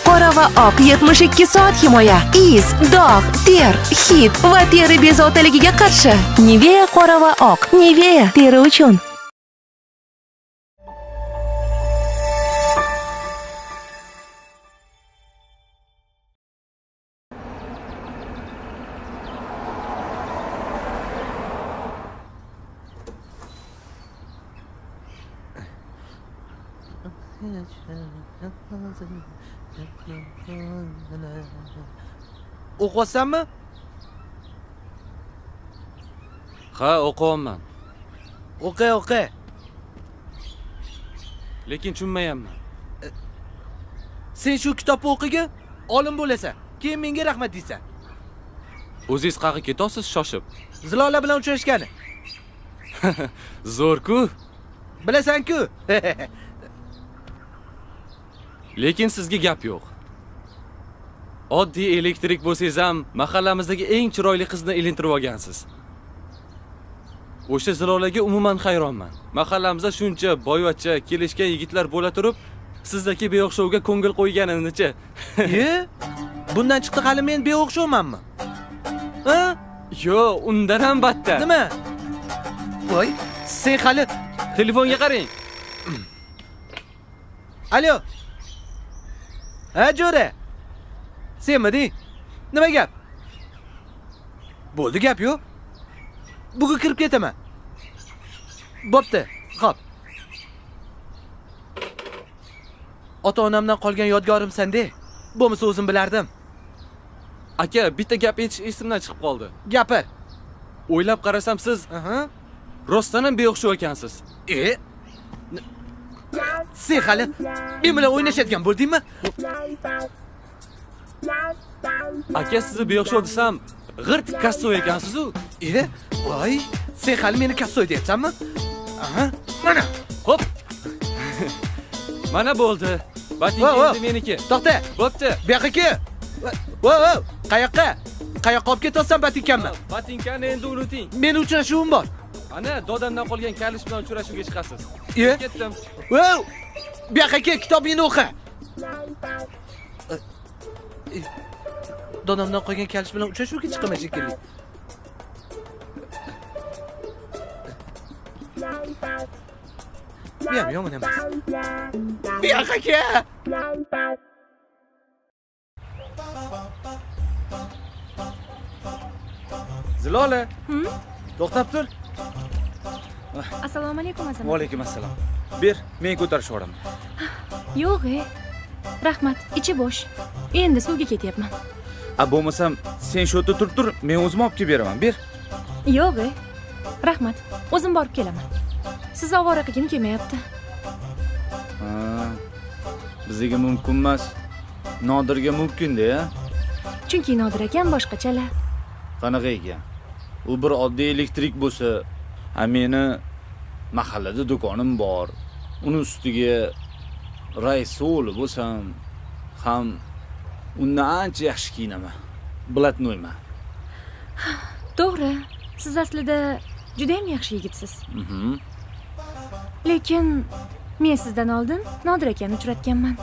qora va oq 72 soat himoya. Iz, dog', ter, hid va teri bezovtaligiga qarshi. Nivea qora va oq. Nivea teri uchun. O'qiyapsanmi? Ha, o'qiyapman. O'qi. Lekin tushunmayapman. Sen shu kitobni o'qigin, olim bo'lasan. Keyin menga rahmat deysan. O'zingiz qayerga ketasiz shoshib? Zilola bilan uchrashgani. Zo'r-ku. Bilasan-ku. Lekin sizga gap yo'q. Oddiy elektrik bo'lsangiz ham mahallamizdagi eng chiroyli qizni ilintirib olgansiz. O'sha Zilolaga umuman hayronman. Mahallamizda shuncha boyvachcha kelishgan yigitlar bo'la turib, sizdagi beo'xshovga ko'ngil qo'yganini-chi? Bundan chiqdi hali men beo'xshovmanmi? Ha? Yo'q, undan ham battar. Nima? Voy, sen hali Telefonga qarang. Alo. Ha, Jo'ra. Senmiding? Nima gap? Bo'ldi, gap yo'q. Bugun kirib ketaman. Bo'pti, xo'p. Ota-onamdan qolgan yodgorimsan-de. Bo'lmasa o'zim bilardim. Aka, bitta gap aytish esimdan chiqib qoldi. Gapir. O'ylab qarasam siz rostdan ham beo'xshov ekansiz. Sen hali men bilan o'ynashadigan bo'ldingmi? Aka, sizni beo'xshov desam, g'irt kassov ekansiz-ku. Voy, sen hali meni kassov deyapsanmi? Mana. Xo'p. Mana bo'ldi. Batinka endi meniki. To'xta. Bo'pti. Bu yoqqa kel. Qayoqqa? Qayoqqa olib ketyapsan batinkamni? Batinkani endi unuting. Meni uchrashuvim bor. Ana, dodamdan qolgan kalish bilan uchrashuvga chiqasiz. Ketdim. Bu yoqqa kel, kitobingni o'qi. Dodamdan qolgan kalish bilan uchrashuvga chiqaman shekilli. Bu ham yomon emas. Bu yoqqa kel. Zilola. To'xtab tur. Assalomu alaykum azam. Va alaykum assalom. Ber, men ko'tarib yuboraman. Yo'q, rahmat, ichi bo'sh. Endi suvga ketyapman. Bo'lmasam, sen shu yerda tur, men o'zim olib kelib beraman. Ber. Yo'q, rahmat, o'zim borib kelaman. Siz ovora qilgim kelmayapti. Bizga mumkin emas. Nodirga mumkin-da. Chunki Nodir akam boshqachalar. Qanaqa ekan? U bir oddiy elektrik bo'lsa, meni mahallada do'konim bor. Uni ustiga rais o'g'li bo'lsam ham undan ancha yaxshi kiyinaman. Blatnoyman. To'g'ri, siz aslida juda ham yaxshi yigitsiz. Lekin men sizdan oldin Nodir akani uchratganman.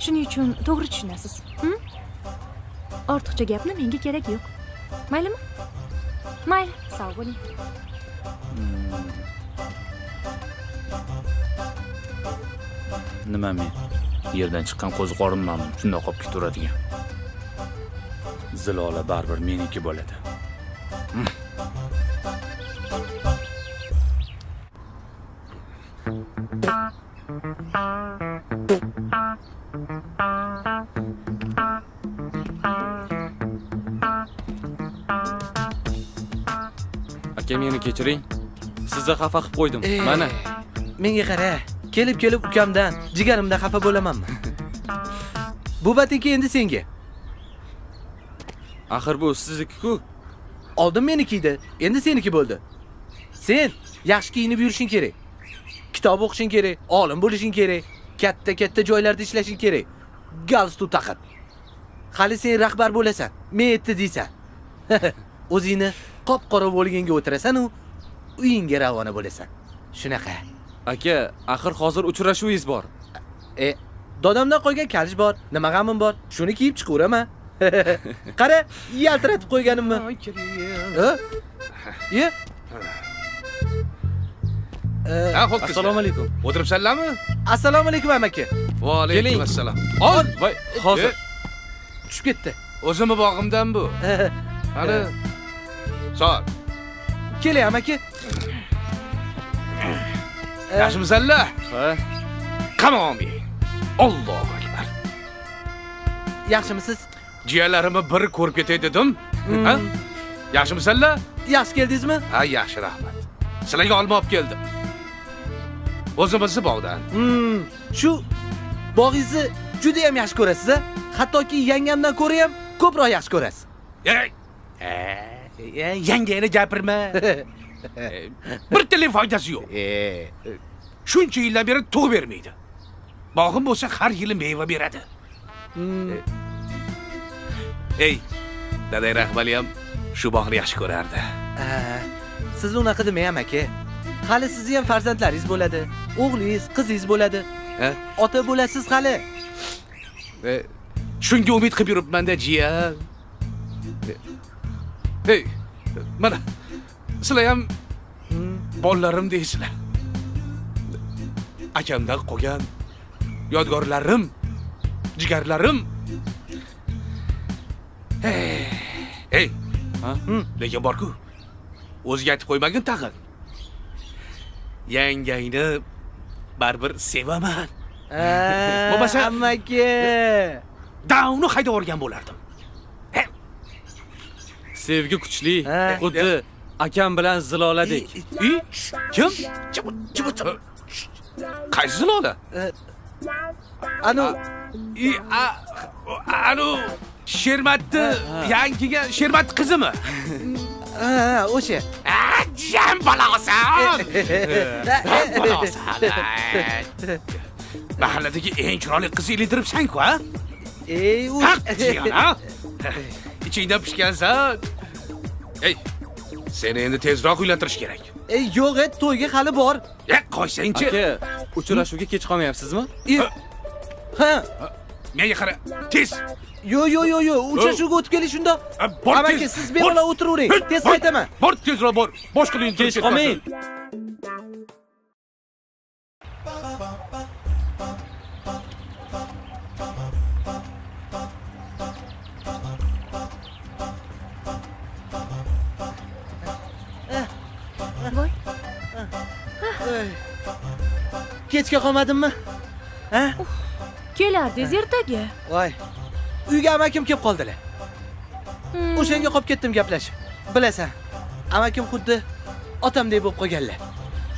Shuning uchun to'g'ri tushunasiz. Ortiqcha gapni menga kerak yo'q. Maylimi? Mayli, sog' bo'ling. Nima men? Yerdan chiqqan qo'zg'orinmanmi? Shunday qolib ketaveradigan. Zilola baribir meniki bo'ladi. Aka, meni kechiring. Sizni xafa qilib qo'ydim. Mana. Menga qara. Kelib ukamdan, jigarimdan xafa bo'lamanmi? Bu batinka endi senga. Axir bu sizniki-ku. Oldin meniki edi, endi seniki bo'ldi. Sen yaxshi kiyinib yurishing kerak. Kitob o'qishing kerak, olim bo'lishing kerak, katta joylarda ishlashing kerak. Galstuk taqib. Hali sen rahbar bo'lasan, men aytdi deysan. O'zingni qop-qora bo'lganga o'tirasan u uyingga ravona bo'lasan. Shunaqa. Aka, axir hozir uchrashuvingiz bor. Dodamdan qolgan kalish bor, nima g'amim bor, shuni kiyib chiqaveraman. Qara, yaltiratib qo'yganimmi? Ye? Assalomu alaykum. O'tiribsanlarmi? Assalomu alaykum amaki. Va alaykum assalom. Ol, Voy, hozir. Tushib ketdi. o'zimni bog'imdan bu. Hali sol. Keling amaki. Yaxshimisanlar? Ha, Qamon be. Allohu akbar. Yaxshimisiz? Jiyanlarimni bir ko'rib ketay dedim. Ha? Yaxshimisanlar? Yaxshi keldingizmi? Ha, yaxshi, rahmat. Sizlarga olma olib keldim. O'zimizni bog'dan. Shu bog'ingizni juda ham yaxshi ko'rasiz, a? Hattoki yangamdan ko'ra ham ko'proq yaxshi ko'rasiz. Yangangni gapirma. Bir tili foydasi yo'q. Shuncha yildan beri tug' bermaydi. Bog'im bo'lsa har yili meva beradi. Ey, daday Rahmali ham shu bog'ni yaxshi ko'rardi. Siz unaqa demang amaki. Hali sizni ham farzandlaringiz bo'ladi. O'g'lingiz, qizingiz bo'ladi. Ha? Ota bo'lasiz hali. Shunga umid qilib yuribman-da, jiyan. Hey, mana sizlar ham bolalarim deysizlar. Akamdan qolgan yodgorlarim, jigarlarim. Hey, ha? lekin bor-ku. O'ziga aytib qo'ymagin tag'in. Yangangni baribir sevaman. Bo'lmasa amaki. Davni haydab yuborgan bo'lardim. sevgi kuchli, Ha. xuddi akam bilan ziloladek. Kim? Qaysi zilola? Anu Anu Shermatni yangiga Shermatni qizimi? o'sha. Jam balosan. Mahalladagi eng chiroyli qizni ilintiribsan-ku, ha? u Haq jiyan, ha? İçinden pishgansan. Ey, seni endi tezroq uylantirish kerak. yo'q, to'yga hali bor. Qo'ysang-chi. Aka, uchrashuvga kech qolmayapsizmi? Ha. Menga qara, tez. Yo'q, uchrashuvga o'tib keling shunda. Bor Amaki, tez. siz bemalol o'tiravering. Tez qaytaman. Bor tezroq bor. Boshqa Kech qolmang. Voy, Kechga qolmadimmi? Ha? kelardingiz ertaga. Voy. Uyga amakim kelib qoldilar. O'shanga qolib ketdim gaplashib. Bilasan, amakim xuddi otamdek bo'lib qolganlar.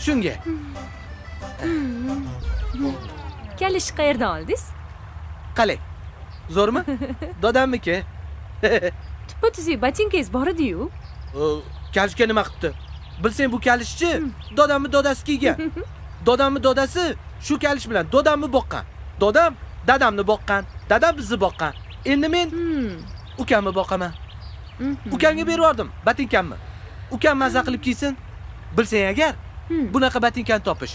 Shunga. Kalish qayerdan oldingiz? Qalay. Zo'rmi? Dodamniki. Tuppa-tuzuk botinkangiz bor edi-yu. Kalishga nima qilibdi? Bilsang bu kalishchi dodamni dodasi kiygan. Dodamni dodasi shu kalish bilan dodamni boqqan. Dodam dadamni boqqan. Dadam bizni boqqan. Endi men ukamni boqaman. Ukamga berib yubordim botinkamni. Ukam mazza qilib kiysin. Bilsang agar bunaqa botinkani topish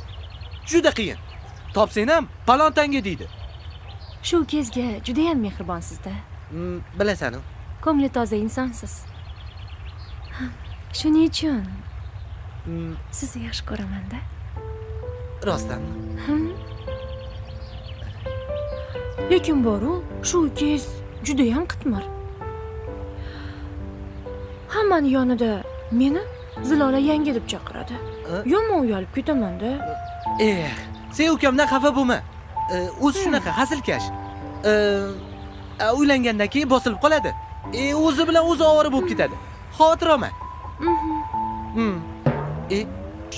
juda qiyin. Topsang ham palontanga deydi. Shu kezga juda ham mehribonsiz-da. Bilasan-ku. Ko'ngli toza insonsiz. Shuning uchun sizni yaxshi ko'raman-da. Rostdanmi? Lekin boru shu kez juda ham qitmir. Hammani yonida meni Zilola yangi deb chaqiradi. Yomon uyalib ketaman-da. Sen ukamdan xafa bo'lma. O'zi shunaqa hazilkash. Uylangandan keyin bosilib qoladi. O'zi bilan o'zi ovora bo'lib ketadi. Xavotir olma.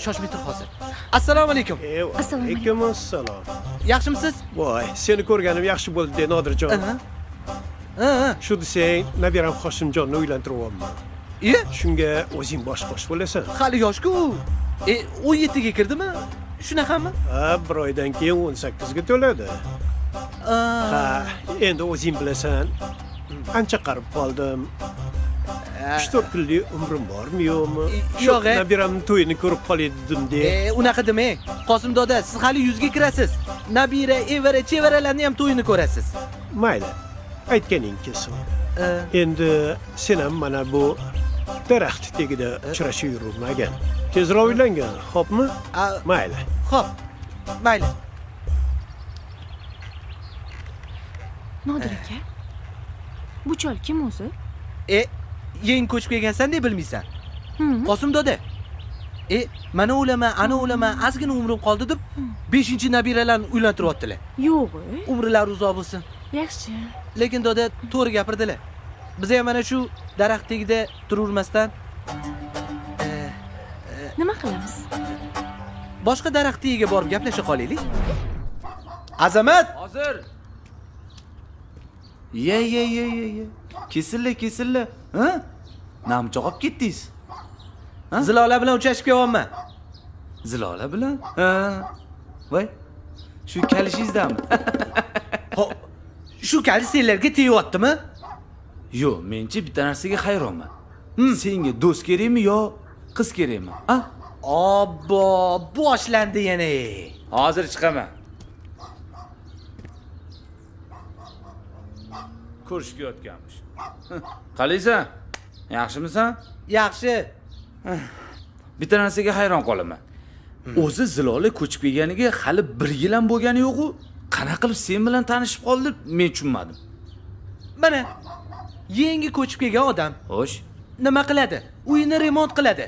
Shoshmay tur hozir. Assalomu alaykum. Assalomu Alaykum assalom. Yaxshimisiz? Voy, seni ko'rganim yaxshi bo'ldi, Nodirjon. Shu desang, nabiram Hoshimjonni uylantiryapman. Shunga o'zing bosh-qosh bo'lasan. Hali yosh-ku. 17 ga kirdimi? Shunaqami? Ha, bir oydan keyin 18 ga to'ladi. Ha, endi o'zing bilasan. Ancha qarib qoldim. 3-4 kunlik umrim bormi yo'qmi? Yo'q, Nabiramning to'yini ko'rib qolay dedim de. Unaqa demang. Qosim doda, siz hali 100 ga kirasiz. Nabira, evara, chevaralarni ham to'yini ko'rasiz. Mayli. Aytganing kelsin. Endi sen ham mana bu daraxt tagida uchrashib yurmagan. Tezroq uylangan, xo'pmi? Mayli. Xo'p. Mayli. Nodir aka. Bu chol kim o'zi? Yeng ko'chib kelgansan deb bilmaysan. Qosim doda. Mana o'laman, ana o'laman, ozgina umrim qoldi deb 5-nabiralarni uylantiryaptilar. Yo'q. Umrlari uzoq bo'lsin. Yaxshi. Lekin doda to'g'ri gapirdilar. Biz ham mana shu daraxt tagida turavermasdan Nima qilamiz? boshqa daraxt tagiga borib gaplasha qolaylik. Azamat! Hozir. Ye. Kesillar. Ha? Namchoq olib ketdingiz. Zilola bilan uchrashib kelyapman. Zilola bilan? Ha. Voy. Shu kalishingizdami? Ho, shu kali senlarga teyaptimi? Yo'q, menchi bitta narsaga hayronman. Senga do'st kerakmi yo qiz kerakmi? Ha? Obbo, boshlandi yana. Hozir chiqaman. Ko'rishga yotganmish. Qalaysan? Yaxshimisan? Yaxshi. Bitta narsaga hayron qolaman. O'zi Zilola ko'chib kelganiga hali 1 yil ham bo'lgani yo'q-ku. Qana qilib sen bilan tanishib qoldi, men tushunmadim. Mana yangi ko'chib kelgan odam Xo'sh, nima qiladi? Uyini remont qiladi.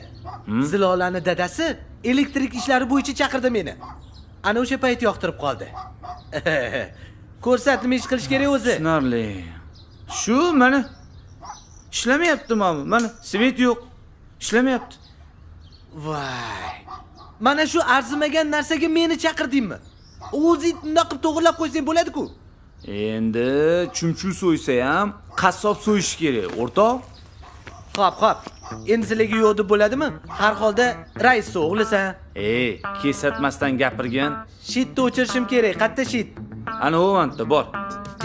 Zilolani dadasi elektrik ishlari bo'yicha chaqirdi meni. Ana o'sha payt yoqtirib qoldi. Ko'rsat, nima ish qilish kerak o'zi? tushunarli. Shu mana ishlamayapti-mi? Mana svet yo'q. Ishlamayapti. Voy. Mana shu arzimagan narsaga meni chaqirdingmi? O'zing bunday qilib to'g'rilab qo'ysang bo'ladi-ku. Endi chumchuq so'ysa ham qassob so'yish kerak, o'rtoq. Xo'p. Endi sizlarga yo'q deb bo'ladimi? Har holda rais o'g'lisan. Kesatmasdan gapirgan. Shitni o'chirishim kerak. Qatta shit? Ana o'vantda bor.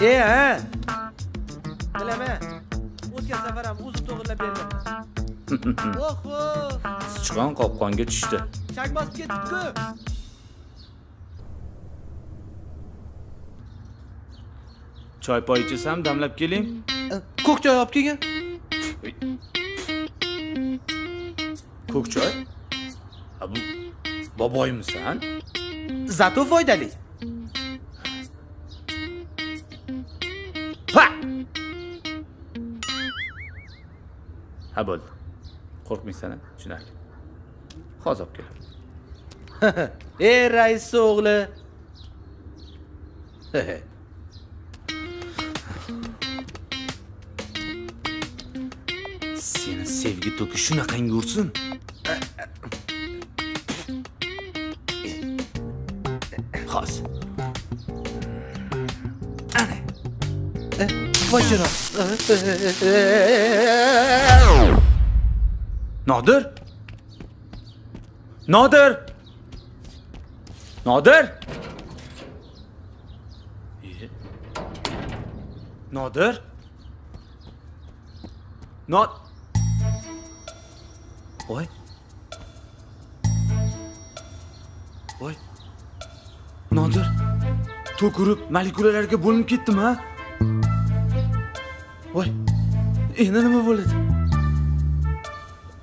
Ha. Bilaman. O'tgan safar ham o'zim to'g'rilab berdim. Oho! Sichqon qopqonga tushdi. Chak bosib ketdi-ku. Choy poy ichsam damlab keling. Ko'k choy olib kelgin. Ko'k choy? Bu boboymisan? Zato foydali. Ha bo'ldi. Qo'rqmaysan, tushunarli. Hozir olib kelaman. Rais o'g'li. Seni sevgi to'ki shunaqangi ursin. Hozir. Ana. Voychiro. Nodir? Nodir? Nodir? Nodir? Voy. Voy. Nodir. To'kirib malikularga bo'linib ketdimi, ha? Voy. Endi nima bo'ladi?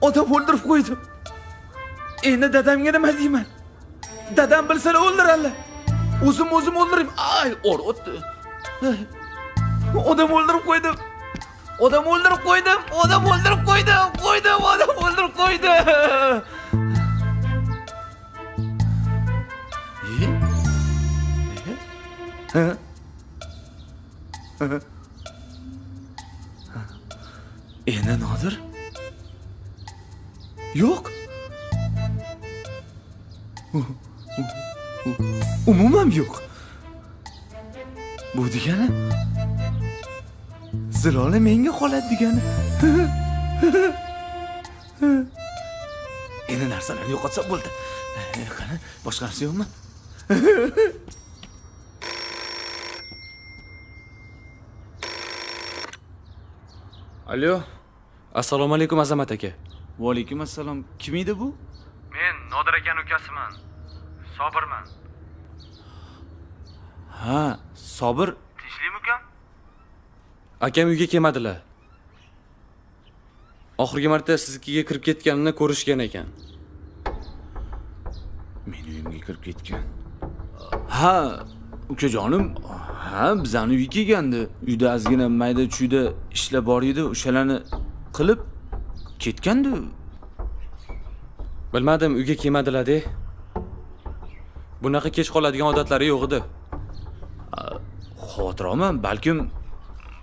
Odam o'ldirib qo'ydi. Endi dadamga nima deyman? Dadam bilsa o'ldirarlar. O'zim o'ldirib. Ay, o'tdi. Odam o'ldirib qo'ydim. Odam o'ldirib qo'ydim. Endi Nodir? Yo'q. Umuman yo'q. Bu degani Zilola menga qoladi degani. Endi narsalarni yo'qotsa bo'ldi. Qani, boshqa narsa yo'qmi? Assalomu alaykum Azamat aka. Va alaykum assalom. Kim edi bu? Men Nodir akaning ukasiman. Sobirman. Ha, Sobir. Tinchlikmi ukam? Akam uyga kelmadilar. Oxirgi marta siznikiga kirib ketganini ko'rishgan ekan. Meni uyimga kirib ketgan. Ha, ukajonim, ha, bizani uyga kelgandi. Uyda ozgina mayda-chuyda ishlar bor edi, o'shalarni qilib ketgandi. Bilmadim, uyga kelmadilar-de. Bunaqa kech qoladigan odatlari yo'q edi. Xavotirman, balkim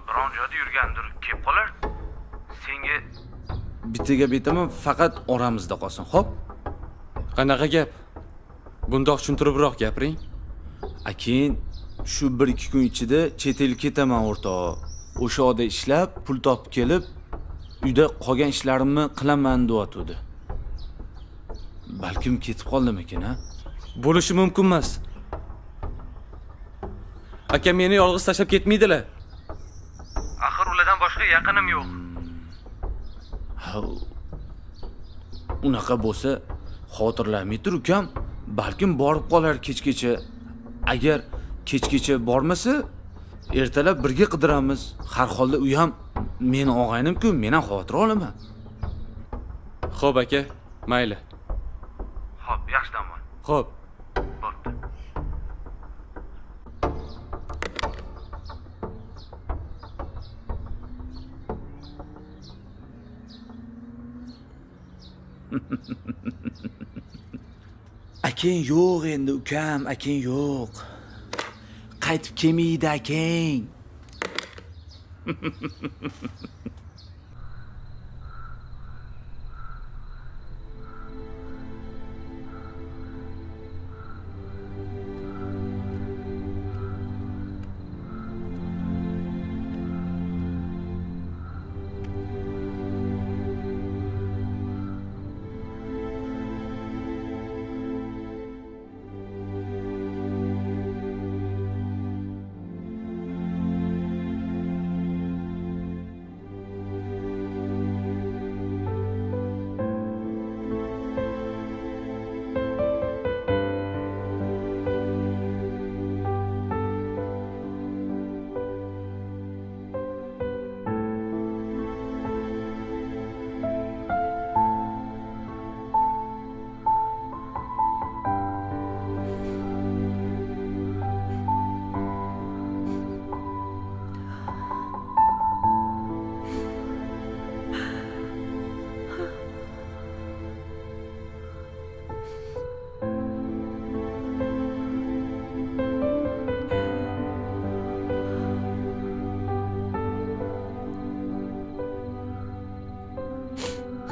Biron joyda yurgandir, kelib qolar. Senga bitta gap aytaman, faqat oramizda qolsin, xo'p? qanaqa gap? Bundoq tushuntiribroq gapiring. Keyin shu 1-2 kun ichida chet elga ketaman o'rtoq. O'sha yoqda ishlab, pul topib kelib, uyda qolgan ishlarimni qilaman deyotdi. Balkim ketib qoldim ekan, ha? Bo'lishi mumkin emas. Akam meni yolg'iz tashlab ketmaydilar. Axir ulardan boshqa yaqinim yo'q. Ha, unaqa bo'lsa, xotirlamay tur ukam, balkim borib qolar kechgacha. Agar kechgacha bormasa, ertalab birga qidiramiz. Har holda u ham meni og'aynim-ku, men ham xavotir olaman. Xo'p aka, mayli. Xo'p, yaxshi dam ol. Xo'p. Bo'pti. Akang yo'q endi ukam, akang yo'q. Qaytib kelmaydi akang.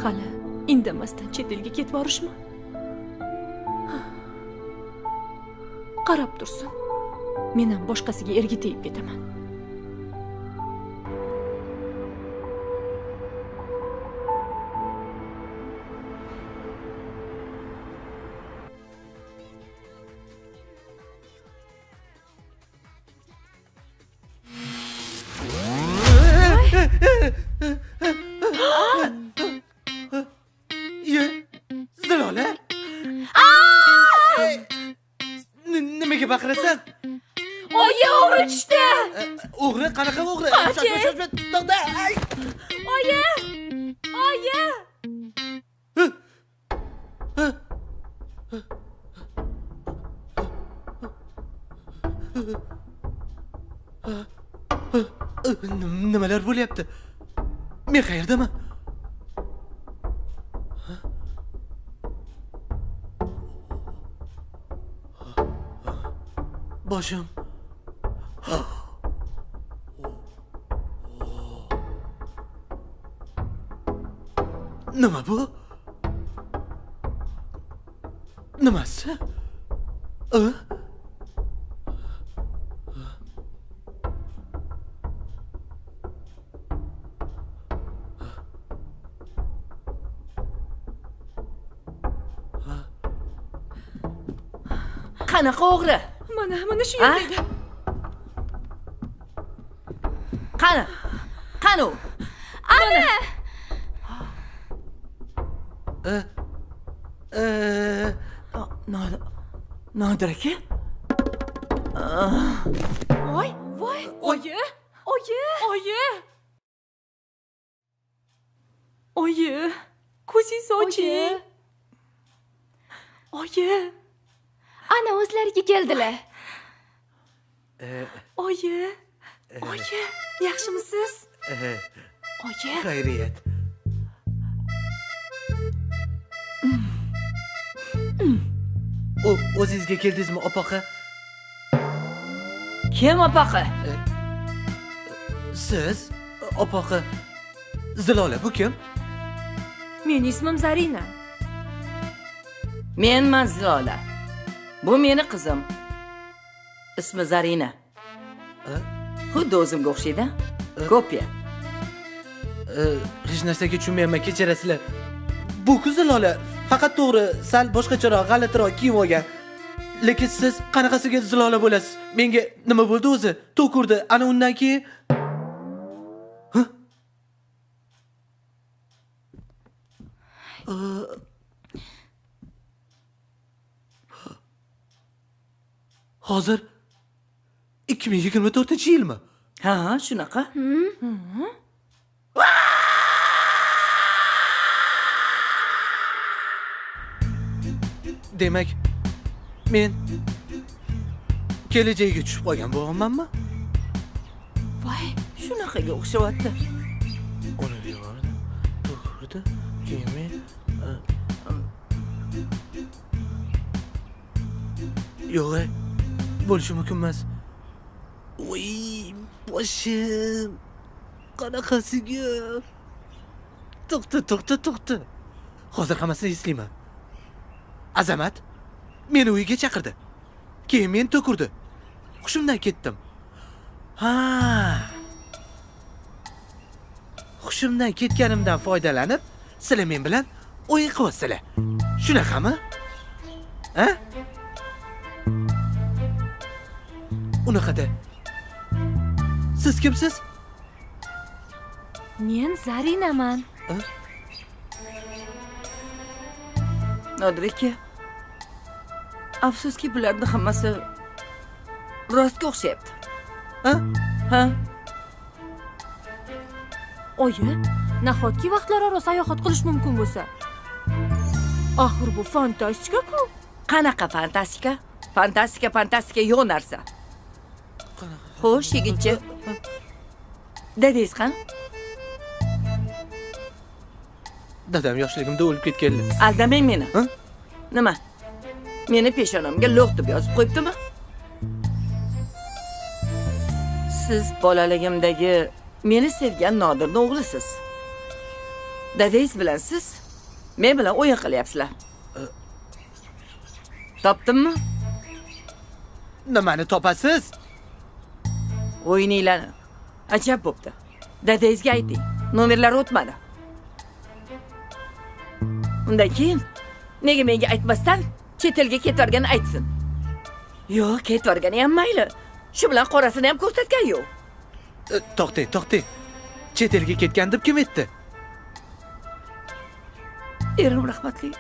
Hali indamasdan chet elga ketib borishmi? Qarab tursin. Men ham boshqasiga erga tegib ketaman. Zilola? Nimaga baqirasan? Oyi, o'g'ri tushdi. O'g'ri, qanaqa o'g'ri? To'xta. Oyi! Oyi! Nimalar bo'lyapti? Men qayerdaman? Boshim. Nima bu? Nimasi? Qanaqa o'g'ri? Mana shu yerda edi. Qani? Qani u? Ana! Nodir aka? Voy, voy. Oyi. Oyi. Oyi. Oyi. Ko'zingizni oching. Oyi. Ana o'zlariga keldilar. Oyi. Oyi. Yaxshimisiz? Oyi. Xayriyat. O'zingizga keldingizmi, opaqa? Kim opaqa? Siz, opaqa. Zilola bu kim? Mening ismim Zarina. Menman Zilola. Bu meni qizim. Ismi Zarina. Xuddi o'zimga o'xshaydi. Kopiya. Hech narsaga tushunmayapman, kechirasizlar. Bu Zilola faqat to'g'ri, sal boshqacharoq, g'alatiroq kiyib olgan. Lekin siz qanaqasiga Zilola bo'lasiz? Menga nima bo'ldi o'zi? To'kurdi. Ana undan keyin hozir 2024-yilmi? Ha, shunaqa. Demak, men kelajagiga tushib qolgan bo'lamanmi? Voy, shunaqaga o'xshayapti. Uni yubordi, to'kurdi, keyin men yo'q, bo'lishi mumkin emas. Voy, boshim. Qanaqasiga? To'xta. Hozir hammasini eslayman. Azamat meni uyiga chaqirdi. Keyin men to'kurdi. Hushimdan ketdim. Ha. Hushimdan ketganimdan foydalanib, sizlar men bilan o'yin qilyapsizlar. Shunaqami? Ha? Unaqada. Siz kimsiz? Men Zarinaman. Nodir aka. Afsuski bularning hammasi rostga o'xshayapti. Ha? Oyi, nahotki vaqtlararo sayohat qilish mumkin bo'lsa? Axir bu fantastika-ku. Qanaqa fantastika? Fantastika yo'q narsa. Xo'sh, yigitchi. Dadangiz qani? Dadam yoshligimda o'lib ketganlar. Aldamang meni. Ha? Nima? Meni peshonamga lo'q deb yozib qo'yibdimi? Siz bolaligimdagi meni sevgan Nodirning o'g'lisiz. Dadangiz bilan siz men bilan o'yin qilyapsizlar. Topdimmi? Nimani topasiz? O'yininglarni. Ajab bo'pti. Dadangizga ayting. Nomerlari o'tmadi. Undan keyin nega menga aytmasdan chet elga ketvorganini aytsin. Yo'q, ketvorgani ham mayli. Shu bilan qorasini ham ko'rsatgan yo'q. To'xtang. Chet elga ketgan deb kim aytdi? Erim rahmatli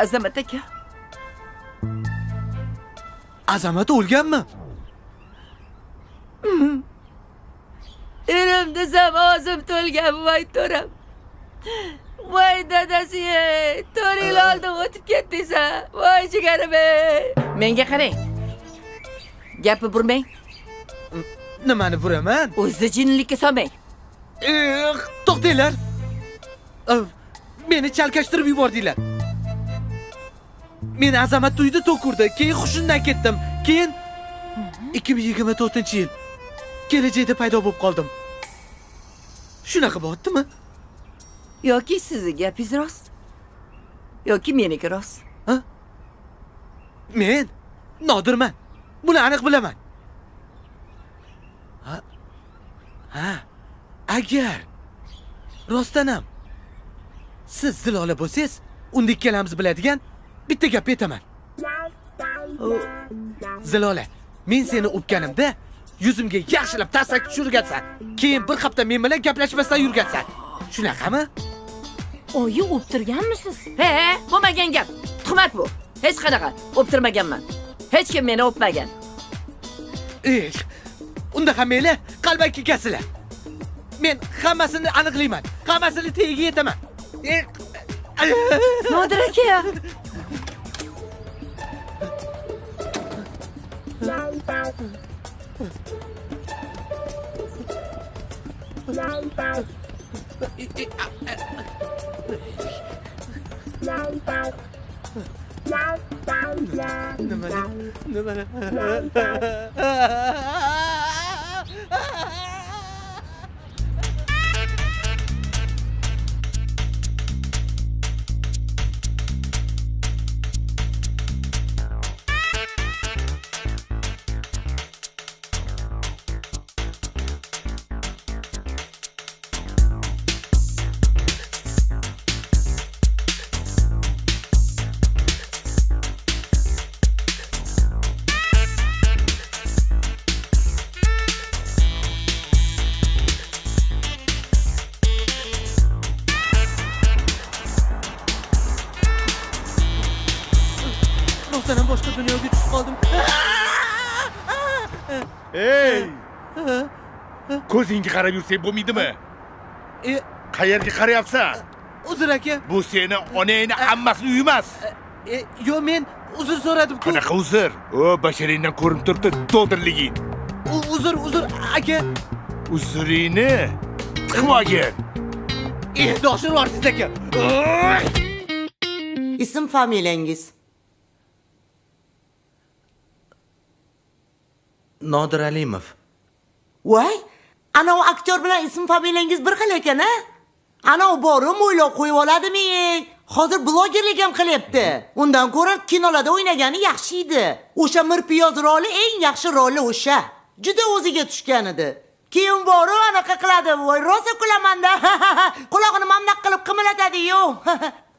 Azamat aka. Azamat o'lganmi? Erim desam o'zim to'lgan, voy to'ram. Voy dadasi, 4 yil oldin o'tib ketdingiz-a. Voy jigarim. Menga qarang. Gapni burmang. Nimani buraman? O'zingizni jinnilikka solmang. To'xtanglar. Meni chalkashtirib yubordinglar. Meni Azamat uyda to'kurdi, keyin hushimdan ketdim. Keyin 2024-yil kelajakda paydo bo'lib qoldim. Shunaqa bo'ldimi? Yoki sizni gapingiz rost, yoki meniki rost. Men Nodirman. Buni aniq bilaman. Ha. Agar rostdanam siz Zilola bo'lsangiz, unda ikkalamiz biladigan bitta gap aytaman. Zilola, men seni o'pganimda yuzimga yaxshilab tarsaki tushirgansan. Keyin bir hafta men bilan gaplashmasdan yurgansan. Shunaqami? Oyi o'ptirganmisiz? He, bo'lmagan gap. Tuhmat bu. Hech qanaqa o'ptirmaganman. Hech kim meni o'pmagan. Unda ham mayli, qalbaki kasila. Men hammasini aniqlayman. Hammasini tagiga yetaman. Nodir aka. Rostdan ham boshqa dunyoga tushib qoldim. Ey! Ko'zingga qarab yursang bo'lmaydimi? Qayerga qarayapsan? Uzr aka. Bu seni onangni ammasini uyi emas. Yo, men uzr so'radim-ku. Qanaqa uzr? O, basharingdan ko'rinib turibdi, to'dirliging. Uzr aka. Uzringni tiqib olgin. Doshir ortiz aka. Ism familiyangiz? Nodir Alimov. Voy, ana o aktyor bilan ism familiyangiz bir xil ekan-a? Ana u borim o'ylab qo'yib oladimi? Hozir blogerlik ham qilyapti. Undan ko'ra kinolarda o'ynagani yaxshi edi. O'sha Mirpiyoz roli eng yaxshi roli o'sha. Juda o'ziga tushgan edi. Keyin boru anaqa qiladi. Voy, rosa kulaman-da. Quloqini mamnaq qilib qimirlatadi-yu.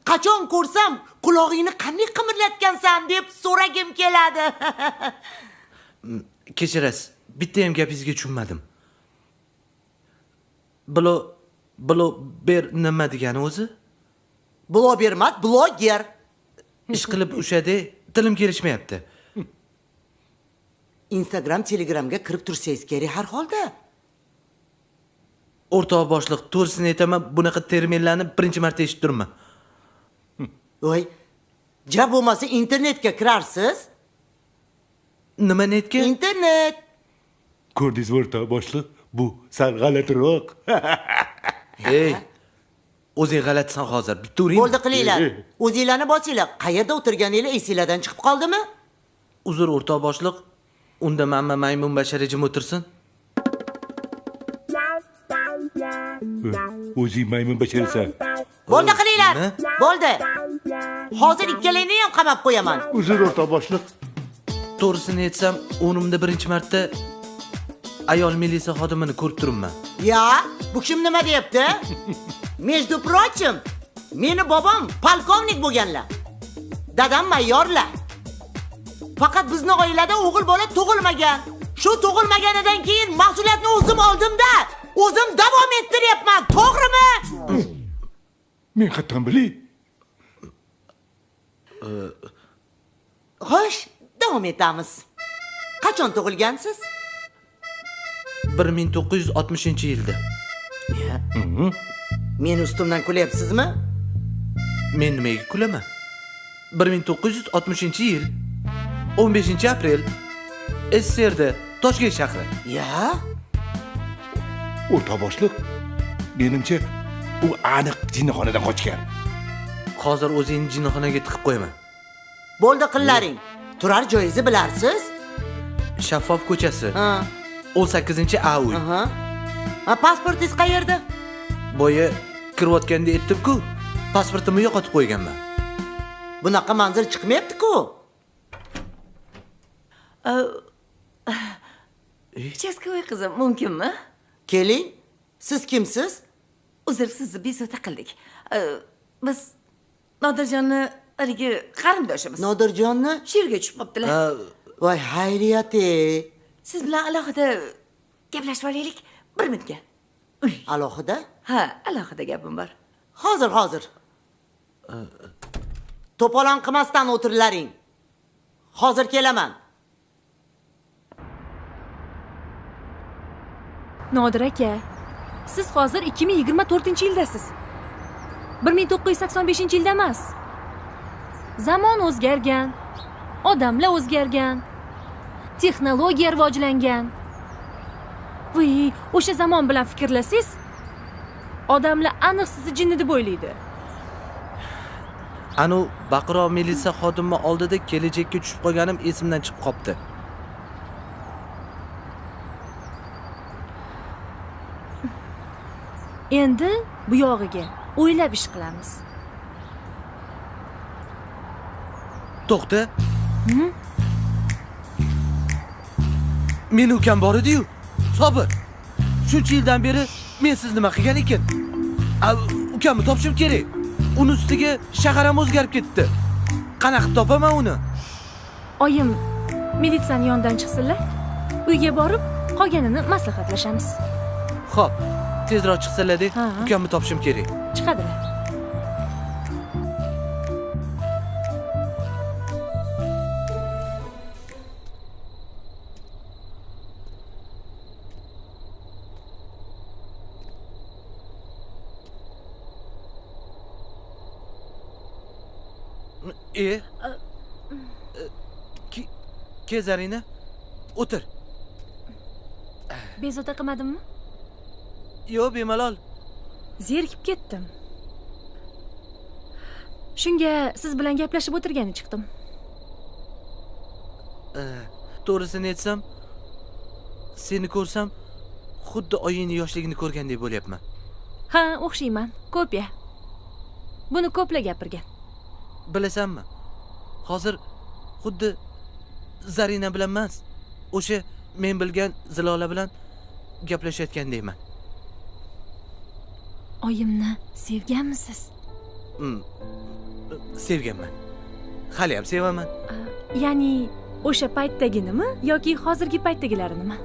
Qachon ko'rsam, qulog'ingni qanday qimirlatgansan deb so'ragim keladi. Kechirasiz. Bitta ham gapingizga tushunmadim. Bloger nima degani o'zi? Bloger emas, bloger. Ish qilib ushadi, tilim kelishmayapti. Instagram, Telegramga kirib tursangiz kerak har holda. O'rtoq boshliq, to'g'risini aytaman, bunaqa terminlarni birinchi marta eshitib turibman. Voy, ja bo'lmasa internetga kirarsiz? Nima netga? Internet. Ko'rdingiz o'rtoq boshliq, bu sal g'alatiroq. Hey, o'zing g'alatisan hozir. Bitta uring. Bo'ldi qilinglar. O'zinglarni bosinglar. Qayerda o'tirganinglar esinglardan chiqib qoldimi? Uzr o'rtoq boshliq. Unda mamma maymun bashara jim o'tirsin. O'zing maymun basharasan. Bo'ldi qilinglar. Bo'ldi. Hozir ikkalangni ham qamab qo'yaman. Uzr o'rtoq boshliq. To'g'risini aytsam, o'nimda birinchi marta ayol militsiya xodimini ko'rib turibman. Ya, bu kim nima deyapti? Между прочим, meni bobom polkovnik bo'lganlar. Dadam mayorlar. Faqat bizning oilada o'g'il bola tug'ilmagan. Shu tug'ilmaganidan keyin mas'uliyatni o'zim oldimda. O'zim davom ettiryapman. To'g'rimi? Men qattan bilay. Xo'sh, davom etamiz. Qachon tug'ilgansiz? 1960-yilda. Meni ustimdan kulyapsizmi? Men nimaga kulaman? 1960-yil 15-aprel SSRda Toshkent shahri. Ya? O'rtoq boshliq, menimcha u aniq jinnixonadan qochgan. Hozir o'zingni jinnixonaga tiqib qo'yaman. Bo'ldi qillaring. Turar joyingizni bilarsiz? Shaffof ko'chasi. 18-A uy. Ha, pasportingiz qayerda? Boya kirayotganda aytdim-ku, pasportimni yo'qotib qo'yganman. Bunaqa manzil chiqmayapti-ku. Uchastkovoy qizim, mumkinmi? Keling. Siz kimsiz? Uzr, sizni bezovta qildik. Biz Nodirjonni haligi qarindoshimiz. Nodirjonni? Sherga tushib qoptilar. Voy, hayriyat-e. Siz bilan alohida gaplashib olaylik 1 minutga. Alohida? Ha, alohida gapim bor. Hozir. To'polon qilmasdan o'tirlaring. Hozir kelaman. Nodir aka, siz hozir 2024-yildasiz. 1985-yilda emas. Zamon o'zgargan, odamlar o'zgargan, texnologiya rivojlangan. Voy, o'sha zamon bilan fikrlasangiz, odamlar aniq sizni jinni deb o'ylaydi. Anu baqiroq militsiya xodimi oldida kelajakka tushib qolganim esimdan chiqib qopti. Endi bu yog'iga o'ylab ish qilamiz. To'xta. Meni ukam bor edi-yu. Sobir. Shuncha yildan beri men siz nima qilgan ekan? Ukamni topishim kerak. Uni ustiga shahar ham o'zgarib ketdi. Qanaqa topaman uni? Oyim militsiyaning yonidan chiqsinlar. Uyga borib, qolganini maslahatlashamiz. Xo'p, tezroq chiqsalar-da, Ha. ukamni topishim kerak. Chiqadilar. Kezarina, o'tir. Bezovta qilmadimmi? Yo'q, bemalol. Zerikib ketdim. Shunga siz bilan gaplashib o'tirgani chiqdim. To'g'risini aytsam, seni ko'rsam, xuddi oyingni yoshligini ko'rgandek bo'lyapman. Ha, o'xshayman. Ko'p ya. Buni ko'plar gapirgan. Bilasanmi? Hozir xuddi Zarina bilan emas, o'sha men bilgan Zilola bilan gaplashayotgandayman. Oyimni sevganmisiz? Sevganman. Hali ham sevaman. Ya'ni o'sha paytdaginimi yoki hozirgi paytdagilarinimi?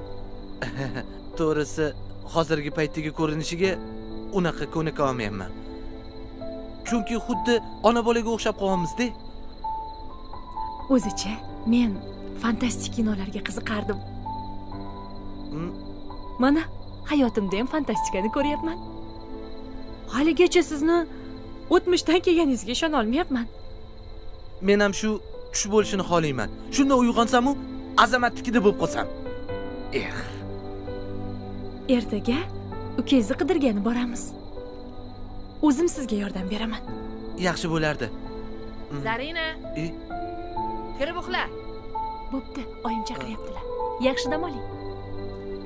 To'g'risi, hozirgi paytdagi ko'rinishiga unaqa ko'nika olmayapman. Chunki xuddi ona bolaga o'xshab qolyapmiz-da. O'zicha men fantastik kinolarga qiziqardim. Mana hayotimda ham fantastikani ko'ryapman. Haligacha sizni o'tmishdan kelganingizga ishona olmayapman. Men ham shu tush bo'lishini xohlayman. Shunda uyg'onsam-u azamatlikda bo'lib qolsam. Ertaga ukangizni qidirgani boramiz. O'zim sizga yordam beraman. Yaxshi bo'lardi. Zarina, kirib uxla. Bo'pti, oyim chaqiryaptilar. Yaxshi dam oling.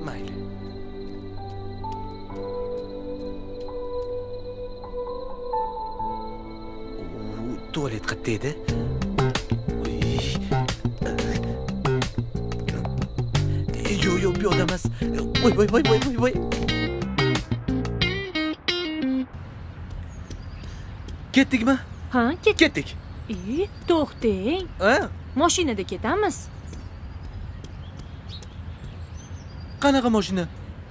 Mayli. Tualet qayerda edi? Yo'q, bu yoqda emas. Voy. Ketdikmi? Ha, Ketdik. To'xtang. Ha? Mashinada ketamiz. Qanaqa mashina?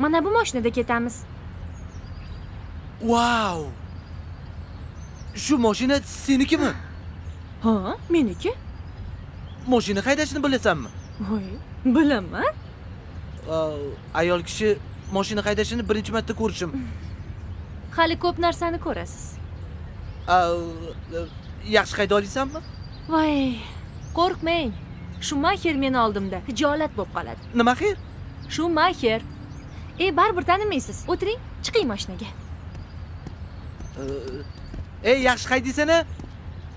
Mana bu mashinada ketamiz. Wow! Shu mashina senikimi? Ha, meniki. Mashina haydashni bilasanmi? Voy, bilaman. Ayol kishi mashina haydashini birinchi marta ko'rishim. Hali ko'p narsani ko'rasiz. Yaxshi hayda olaysanmi? Voy, qo'rqmang. Shumaxer meni oldimda hijolat bo'lib qoladi. Nima xir? Shumaxer. Baribir tanimaysiz. O'tiring, chiqing mashinaga. Yaxshi haydaysan-a?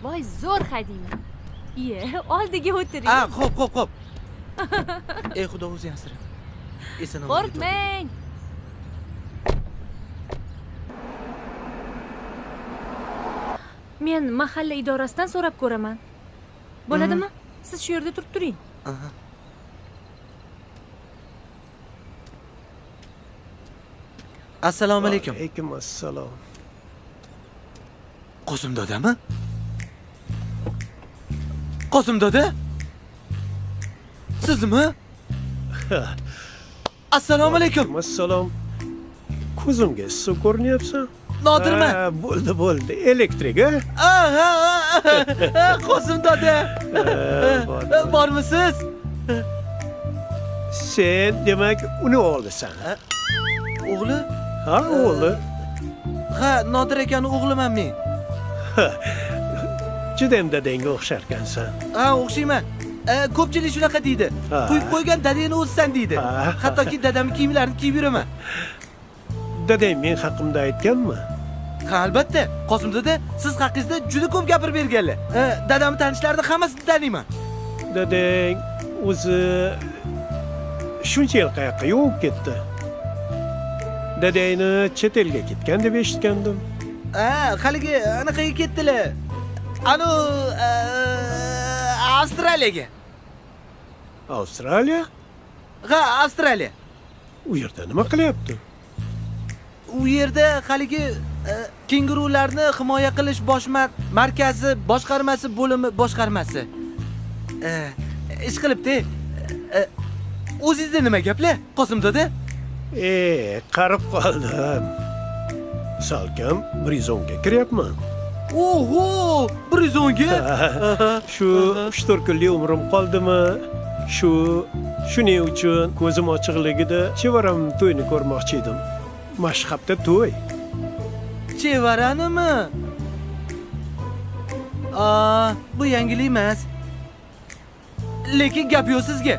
Voy, zo'r haydayman. Oldiga o'tiring. Xo'p. Xudo o'zi asra. Eson-omon. Qo'rqmang. Men mahalla idorasidan so'rab ko'raman. Bo'ladimi? Siz shu yerda turib turing. Assalomu alaykum. Alaykum assalom. Qosim dodami? Qosim doda? Sizmi? Assalomu alaykum. Assalom. Ko'zimga issiq ko'rinyapsan. Nodirman. Bo'ldi. Elektrik, a? Qosim doda. Bormisiz? Sen demak uni o'g'lisan. O'g'li? Ha, o'g'li. Ha, Nodir akani o'g'liman men. Judayam dadangga o'xsharkansan. Ha, o'xshayman. Ko'pchilik shunaqa deydi. Quyib qo'ygan dadangni o'zisan deydi. Hattoki dadamning kiyimlarini kiyib yuraman. Dadang men haqimda aytganmi? Ha, albatta. Qosim doda, siz haqingizda juda ko'p gapirib berganlar. Dadamning tanishlarini hammasini taniyman. Dadang o'zi shuncha yil qayoqqa yo'q ketdi. Dadangni chet elga ketgan deb eshitgandim. Haligi anaqaga ketdilar. Avstraliyaga. Avstraliya? Ha, Avstraliya. U yerda nima qilyapti? U yerda haligi kengurularni himoya qilish bosh markazi boshqarmasi bo'limi boshqarmasi. Ish qilibdi. O'zingizda nima gaplar, Qosim doda? Qarib qoldim. Salkam 110 ga kiryapman. Oho, 110 ga? Shu 3-4 kunlik umrim qoldimi? Shuning uchun ko'zim ochiqligida chevaram to'yini ko'rmoqchi edim. Mashhapda to'y. Chevaranimi? Bu yangilik emas. Lekin gap yo'q sizga.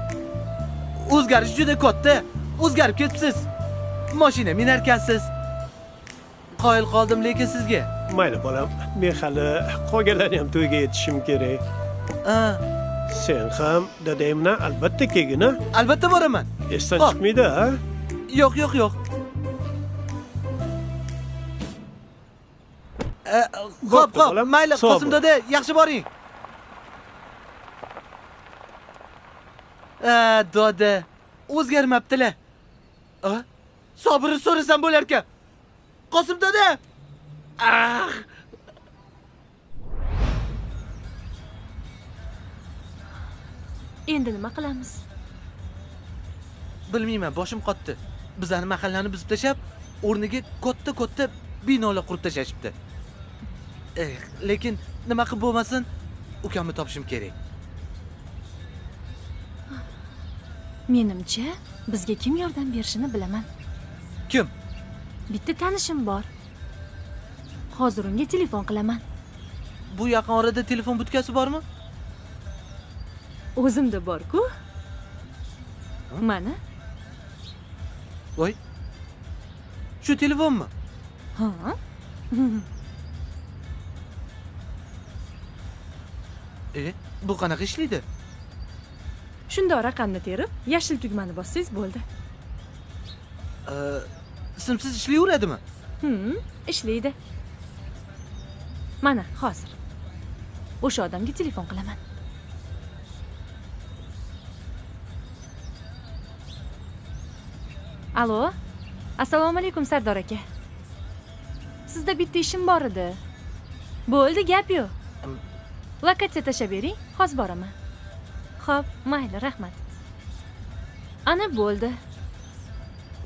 O'zgarish juda katta. O'zgarib ketibsiz. Mashina minarkansiz. Qoyil qoldim lekin sizga. Mayli bolam, men hali qolganlarni ham to'yga yetishim kerak. Sen ham dadang bilan albatta kelgin-a? Albatta boraman. Esdan chiqmaydi, ha? Yo'q. Xo'p, mayli, Qosim doda, yaxshi boring. Doda, o'zgarmabdilar. Sobirni so'rasam bo'lar ekan. Qosim doda! Endi nima qilamiz? Bilmayman, boshim qotdi. Bizlarni mahallani buzib tashab, o'rniga katta binolar qurib tashashibdi. Lekin nima qilib bo'lmasin, ukamni topishim kerak. Menimcha, bizga kim yordam berishini bilaman. Kim? Bitta tanishim bor. Hozir unga telefon qilaman. Bu yaqin orada telefon butkasi bormi? O'zimda bor-ku. Mana. Voy. Shu telefonmi? Ha. Bu qanaqa ishlaydi? Shunda raqamni terib, yashil tugmani bossangiz bo'ldi. Simsiz ishlayveradimi? Ishlaydi. Mana, hozir. O'sha odamga telefon qilaman. Alo. Assalomu alaykum Sardor aka. Sizda bitta ishim bor edi. Bo'ldi, gap yo'q. Lokatsiya tashab bering, hozir boraman. Xo'p, mayli, rahmat. Ana bo'ldi.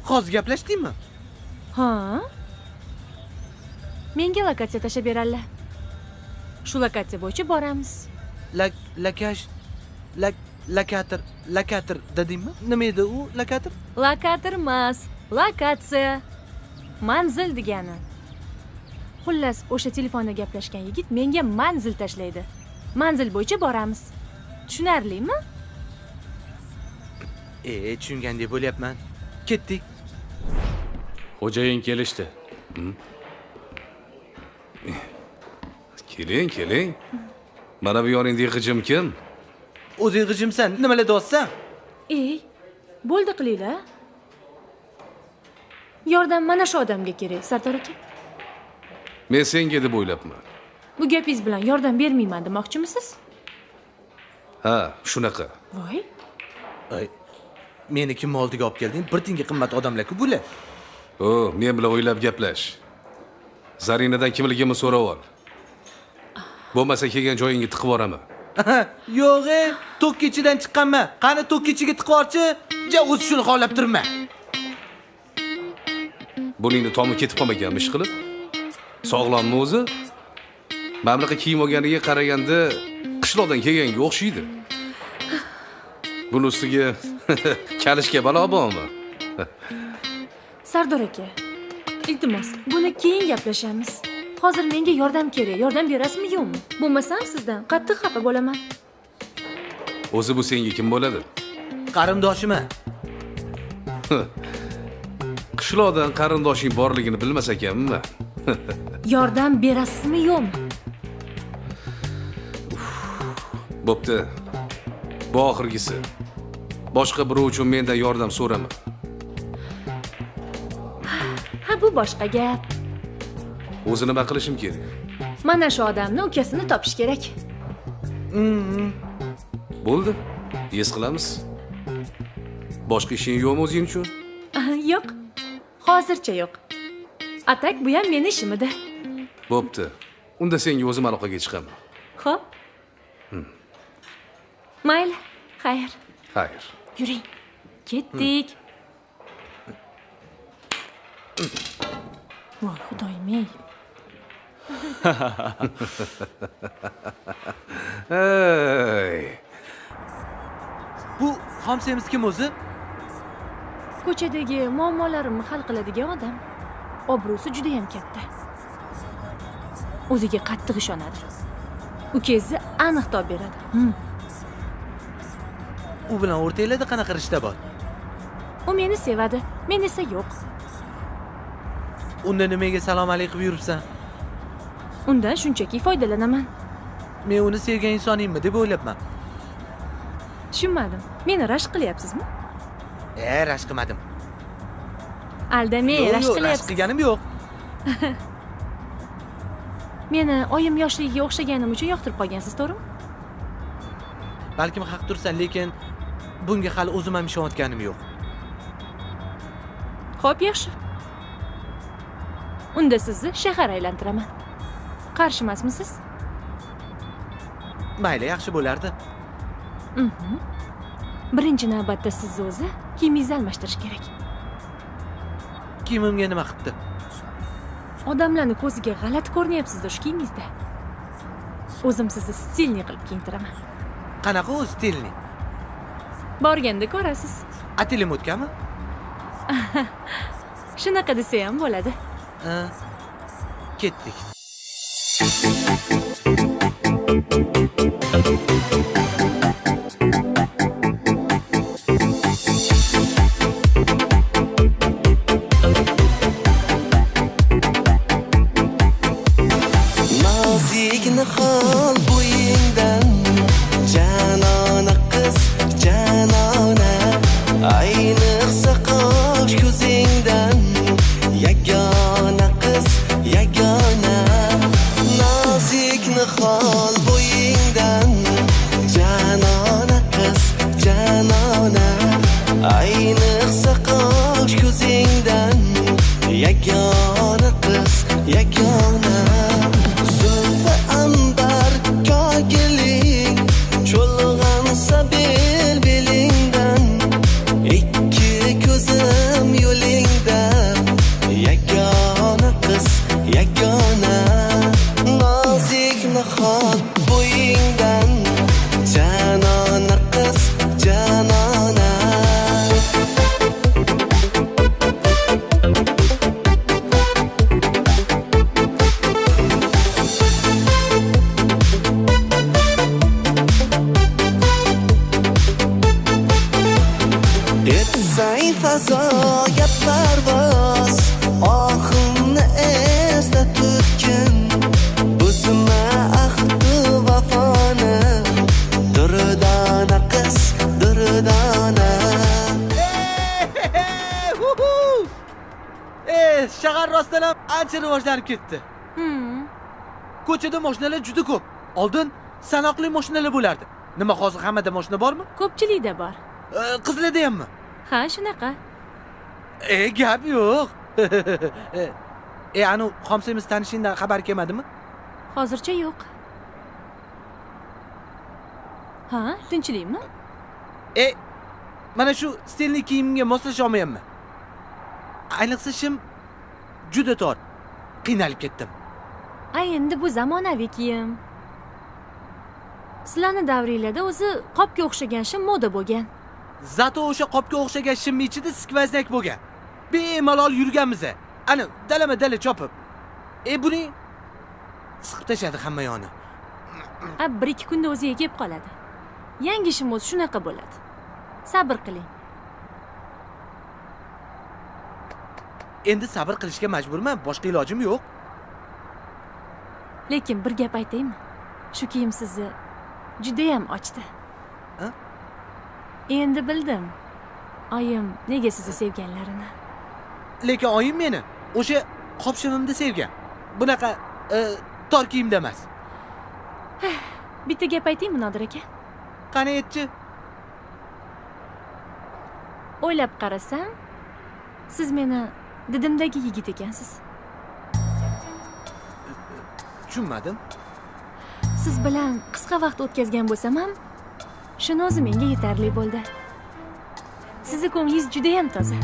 Hozir gaplashdingmi? Ha? Menga lokatsiya tashab beradilar. Shu lokatsiya bo'yicha boramiz. Lokator dedingmi? Nima edi u lokator? Lokator emas, lokatsiya. Manzil degani. Xullas, o'sha telefonda gaplashgan yigit menga manzil tashlaydi. Manzil bo'yicha boramiz. Tushunarlimi? Tushungandek bo'lyapman. Ketdik. Xo'jayin kelishdi. Keling. Mana bu yoningdagi g'ijim kim? O'zing g'ijimsan, nimalar deyapsan? Bo'ldi qilinglar. Yordam mana shu odamga kerak, Sardor aka. Men senga deb o'ylabman. Bu gapingiz bilan yordam bermayman demoqchimisiz? Ha, shunaqa. Voy. Meni kim oldiga olib kelding? Bir tinga qimmat odamlar-ku bular. Men bilan o'ylab gaplash. Zarinadan kimligimni so'rab ol. Bo'lmasa kelgan joyingga tiqib yuboraman. Yo'q, to'k ichidan chiqqanman. Qani to'k ichiga tiqvorchi? O'zi shuni xohlab turma. Buningni tomi ketib qolmaganmi ish qilib? Sog'lommi o'zi? Mamlaqa kiyim olganiga qaraganda qishloqdan kelganga o'xshaydi. Buni ustiga kalishga balo bormi? Sardor aka, iltimos, buni keyin gaplashamiz. Hozir menga yordam kerak. Yordam berasizmi yo'qmi? Bo'lmasam sizdan qattiq xafa bo'laman. O'zi bu senga kim bo'ladi? Qarindoshimi? Qishloqdan qarindoshing borligini bilmas ekanman. Yordam berasizmi yo'qmi? Bo'pti. Bu oxirgisi. Boshqa birov uchun mendan yordam so'rama. Ha, bu boshqa gap. O'zi nima qilishim kerak? Mana shu odamni ukasini topish kerak. Bo'ldi. Es qilamiz. Boshqa ishing yo'qmi o'zing uchun? Yo'q. Hozircha yo'q. Atak bu ham meni ishim edi. Bo'pti. Unda senga o'zim aloqaga chiqaman. Xo'p. Mayli, xayr. Xayr. Yuring. Ketdik. Voy xudoyim-ey. Ey. Bu xomsemiz kim o'zi? Ko'chadagi muammolarimni hal qiladigan odam. Obro'si juda ham katta. O'ziga qattiq ishonadi. Ukangizni aniq top beradi. U bilan o'rtanglarda qanaqa rishta bor? U meni sevadi, men esa yo'q. Unda nimaga salom alaykum yuribsan? Undan shunchaki foydalanaman. Men uni sevgan insonimmi deb o'ylabman. Tushunmadim. Meni rashk qilyapsizmi? Rashk qilmadim. Aldamay, rashk Rashk qilyapsiz. qilganim yo'q. Meni oyim yoshligiga o'xshaganim uchun yoqtirib qolgansiz, to'g'rimi? Balkim haq tursan, lekin bunga hali o'zim ham ishonayotganim yo'q. Xo'p, yaxshi. Unda sizni shahar aylantiraman. Qarshi emasmisiz? Mayli, yaxshi bo'lardi. Birinchi navbatda sizni o'zi kiyimingizni almashtirish kerak. Kiyimimga nima qilibdi? Odamlarni ko'ziga g'alati ko'rinyapsizdir shu kiyimingizda. O'zim sizni stilni qilib kiyintiraman. Qanaqa o'zi stilni? Borganda ko'rasiz. Atelim o'tganmi? Shunaqa desa ham bo'ladi. Ketdik. Nozikni xol bo'yingdan janona qiz janona ayniqsa qosh ko'zingdan yagona qiz yagona nozikni xol bo'yingdan janona qiz janona ayniqsa qosh ko'zingdan yagona qiz yagona zulfi ambar kokiling cho'lg'ansa bel belingdan ikki ko'zim yo'lingda yagona qiz yagona nozik nihol bo'yingdan janona qiz janona etsang fazoga parvoz oximni esda tutgin o'zima ahdu vafoni durdona qiz durdona Shahar rostdan ham ancha rivojlanib ketdi. Ko'chada mashinalar juda ko'p. Oldin sanoqli mashinalar bo'lardi. Nima hozir hammada mashina bormi? Ko'pchilikda bor. Qizlarda hammi? Ha, shunaqa. Gap yo'q. Anu xomsemiz tanishingdan xabar kelmadimi? Hozircha yo'q. Ha, tinchlikmi? Mana shu stilli kiyimimga moslasha olmayapman. Ayniqsa shim juda tor. Qiynalib ketdim. endi bu zamonaviy kiyim. Sizlarni davringlarda o'zi qopga o'xshagan shim moda bo'lgan. Zato o'sha qopga o'xshagan shimni ichida skvoznak bo'lgan. Bemalol yurganmiz. Ana, dalama-dala chopib. Buning siqib tashadi hamma yoni. 1-2 kunda o'ziga kelib qoladi. Yangi shim o'zi shunaqa bo'ladi. Sabr qiling. Endi sabr qilishga majburman, boshqa ilojim yo'q. Lekin bir gap aytaymi? Shu kiyim sizni juda ham ochdi. Ha? Endi bildim. Oyim nega sizni sevganlarini. Lekin oyim meni o'sha qopshimimda sevgan. Bunaqa tor kiyimda emas. Bitta gap aytaymi Nodir aka? Qani aytchi. O'ylab qarasam, siz meni didimdagi yigit ekansiz. Tushunmadim. Siz bilan qisqa vaqt o'tkazgan bo'lsam ham, shuni o'zi menga yetarli bo'ldi. Sizni ko'nglingiz juda ham toza.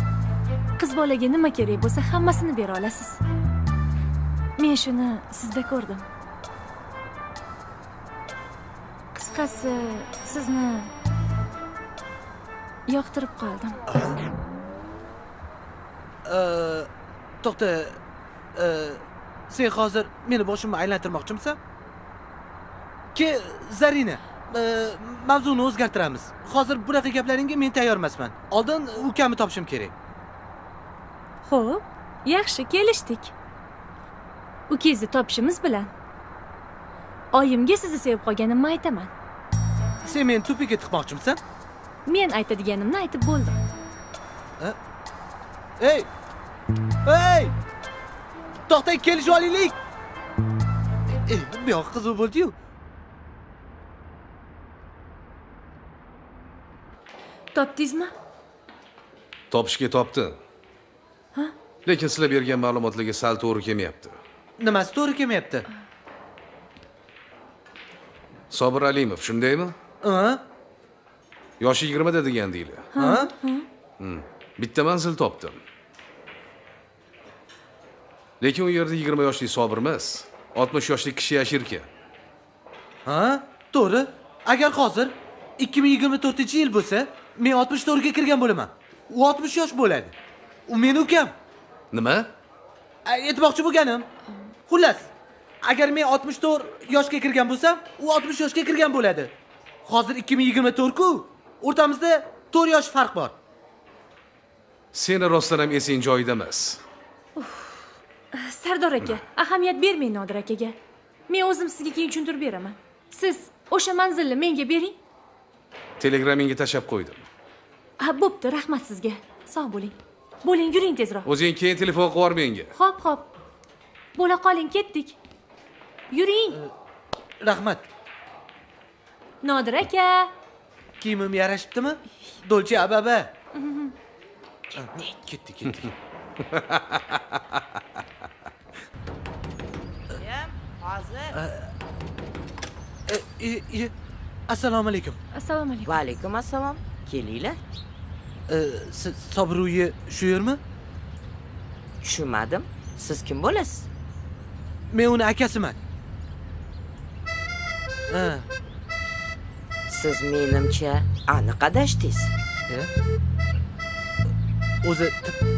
Qiz bolaga nima kerak bo'lsa, hammasini bera olasiz. Men shuni sizda ko'rdim. Qisqasi, sizni yoqtirib qoldim. To'xta. Sen hozir meni boshimni aylantirmoqchimisan? Zarina, mavzuni o'zgartiramiz. Hozir bunaqa gaplaringga men tayyor emasman. Oldin ukamni topishim kerak. Xo'p, yaxshi kelishdik. Ukangizni topishimiz bilan oyimga sizni sevib qolganimni aytaman. Sen meni tupiga tiqmoqchimisan? Men aytadiganimni aytib bo'ldim. Hey! Hey! To'xtang, kelishib olaylik. Bu yoq qiziq bo'ldi-yu. Topdingizmi? Topishga topdi. Ha? Lekin sizlar bergan ma'lumotlarga sal to'g'ri kelmayapti. Nimasi to'g'ri kelmayapti? Sobir Alimov, shundaymi? Yoshi 20 da degan deydi. Ha? Bitta manzil topdim. Lekin u yerda 20 yoshli Sobir emas, 60 yoshli kishi yashir ekan. Ha? To'g'ri. Agar hozir 2024-yil bo'lsa, men 64 ga kirgan bo'laman. U 60 yosh bo'ladi. U meni ukam. Nima? Aytmoqchi bo'lganim. Xullas, agar men 64 yoshga kirgan bo'lsam, u 60 yoshga kirgan bo'ladi. Hozir 2024-ku, o'rtamizda 4 yosh farq bor. Seni rostdan ham esing joyida emas. Sardor aka, ahamiyat bermang Nodir akaga. Men o'zim sizga keyin tushuntirib beraman. Siz o'sha manzilni menga bering. Telegramingga tashab qo'ydim. Bo'pti, rahmat sizga. Sog' bo'ling. Bo'ling, yuring tezroq. O'zing keyin telefon qilib yubor menga. Xo'p. Bo'la qoling, ketdik. Yuring. Rahmat. Nodir aka. Kiyimim yarashibdimi? Dolce Ababa. Ketdik. Hozir. Assalomu alaykum. Assalomu alaykum. Va alaykum assalom. Kelinglar. Siz Sobir uyi shu yermi? Tushunmadim. Siz kim bo'lasiz? Men uni akasiman. Siz menimcha aniq adashdingiz. O'zi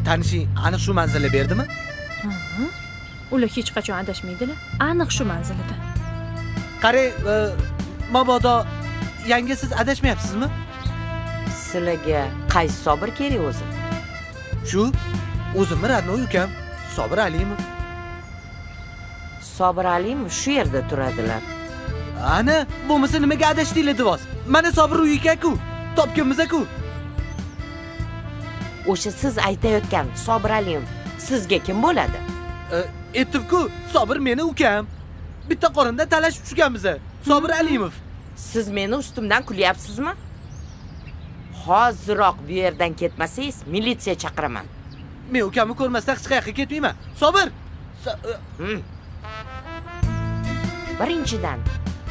tanishing aniq shu manzilni berdimi? Ular hech qachon adashmaydilar. Aniq shu manzilida. Qarang, mabodo yangi siz adashmayapsizmi? Sizlarga qaysi Sobir kerak o'zi? Shu o'zimni radnoy ukam, Sobir Alimov. Sobir Alimov shu yerda turadilar. Ana, bo'lmasa nimaga adashdinglar devos? Mana Sobir uyi ekan-ku, topganmiz-ku. O'sha siz aytayotgan Sobir Alimov sizga kim bo'ladi? Aytdim-ku, Sobir meni ukam. Bitta qorinda talashib tushganmiz. Sobir Alimov. Siz meni ustimdan kulyapsizmi? Hoziroq bu yerdan ketmasangiz, militsiya chaqiraman. Men ukamni ko'rmasdan hech qayerga ketmayman. Sobir. Birinchidan,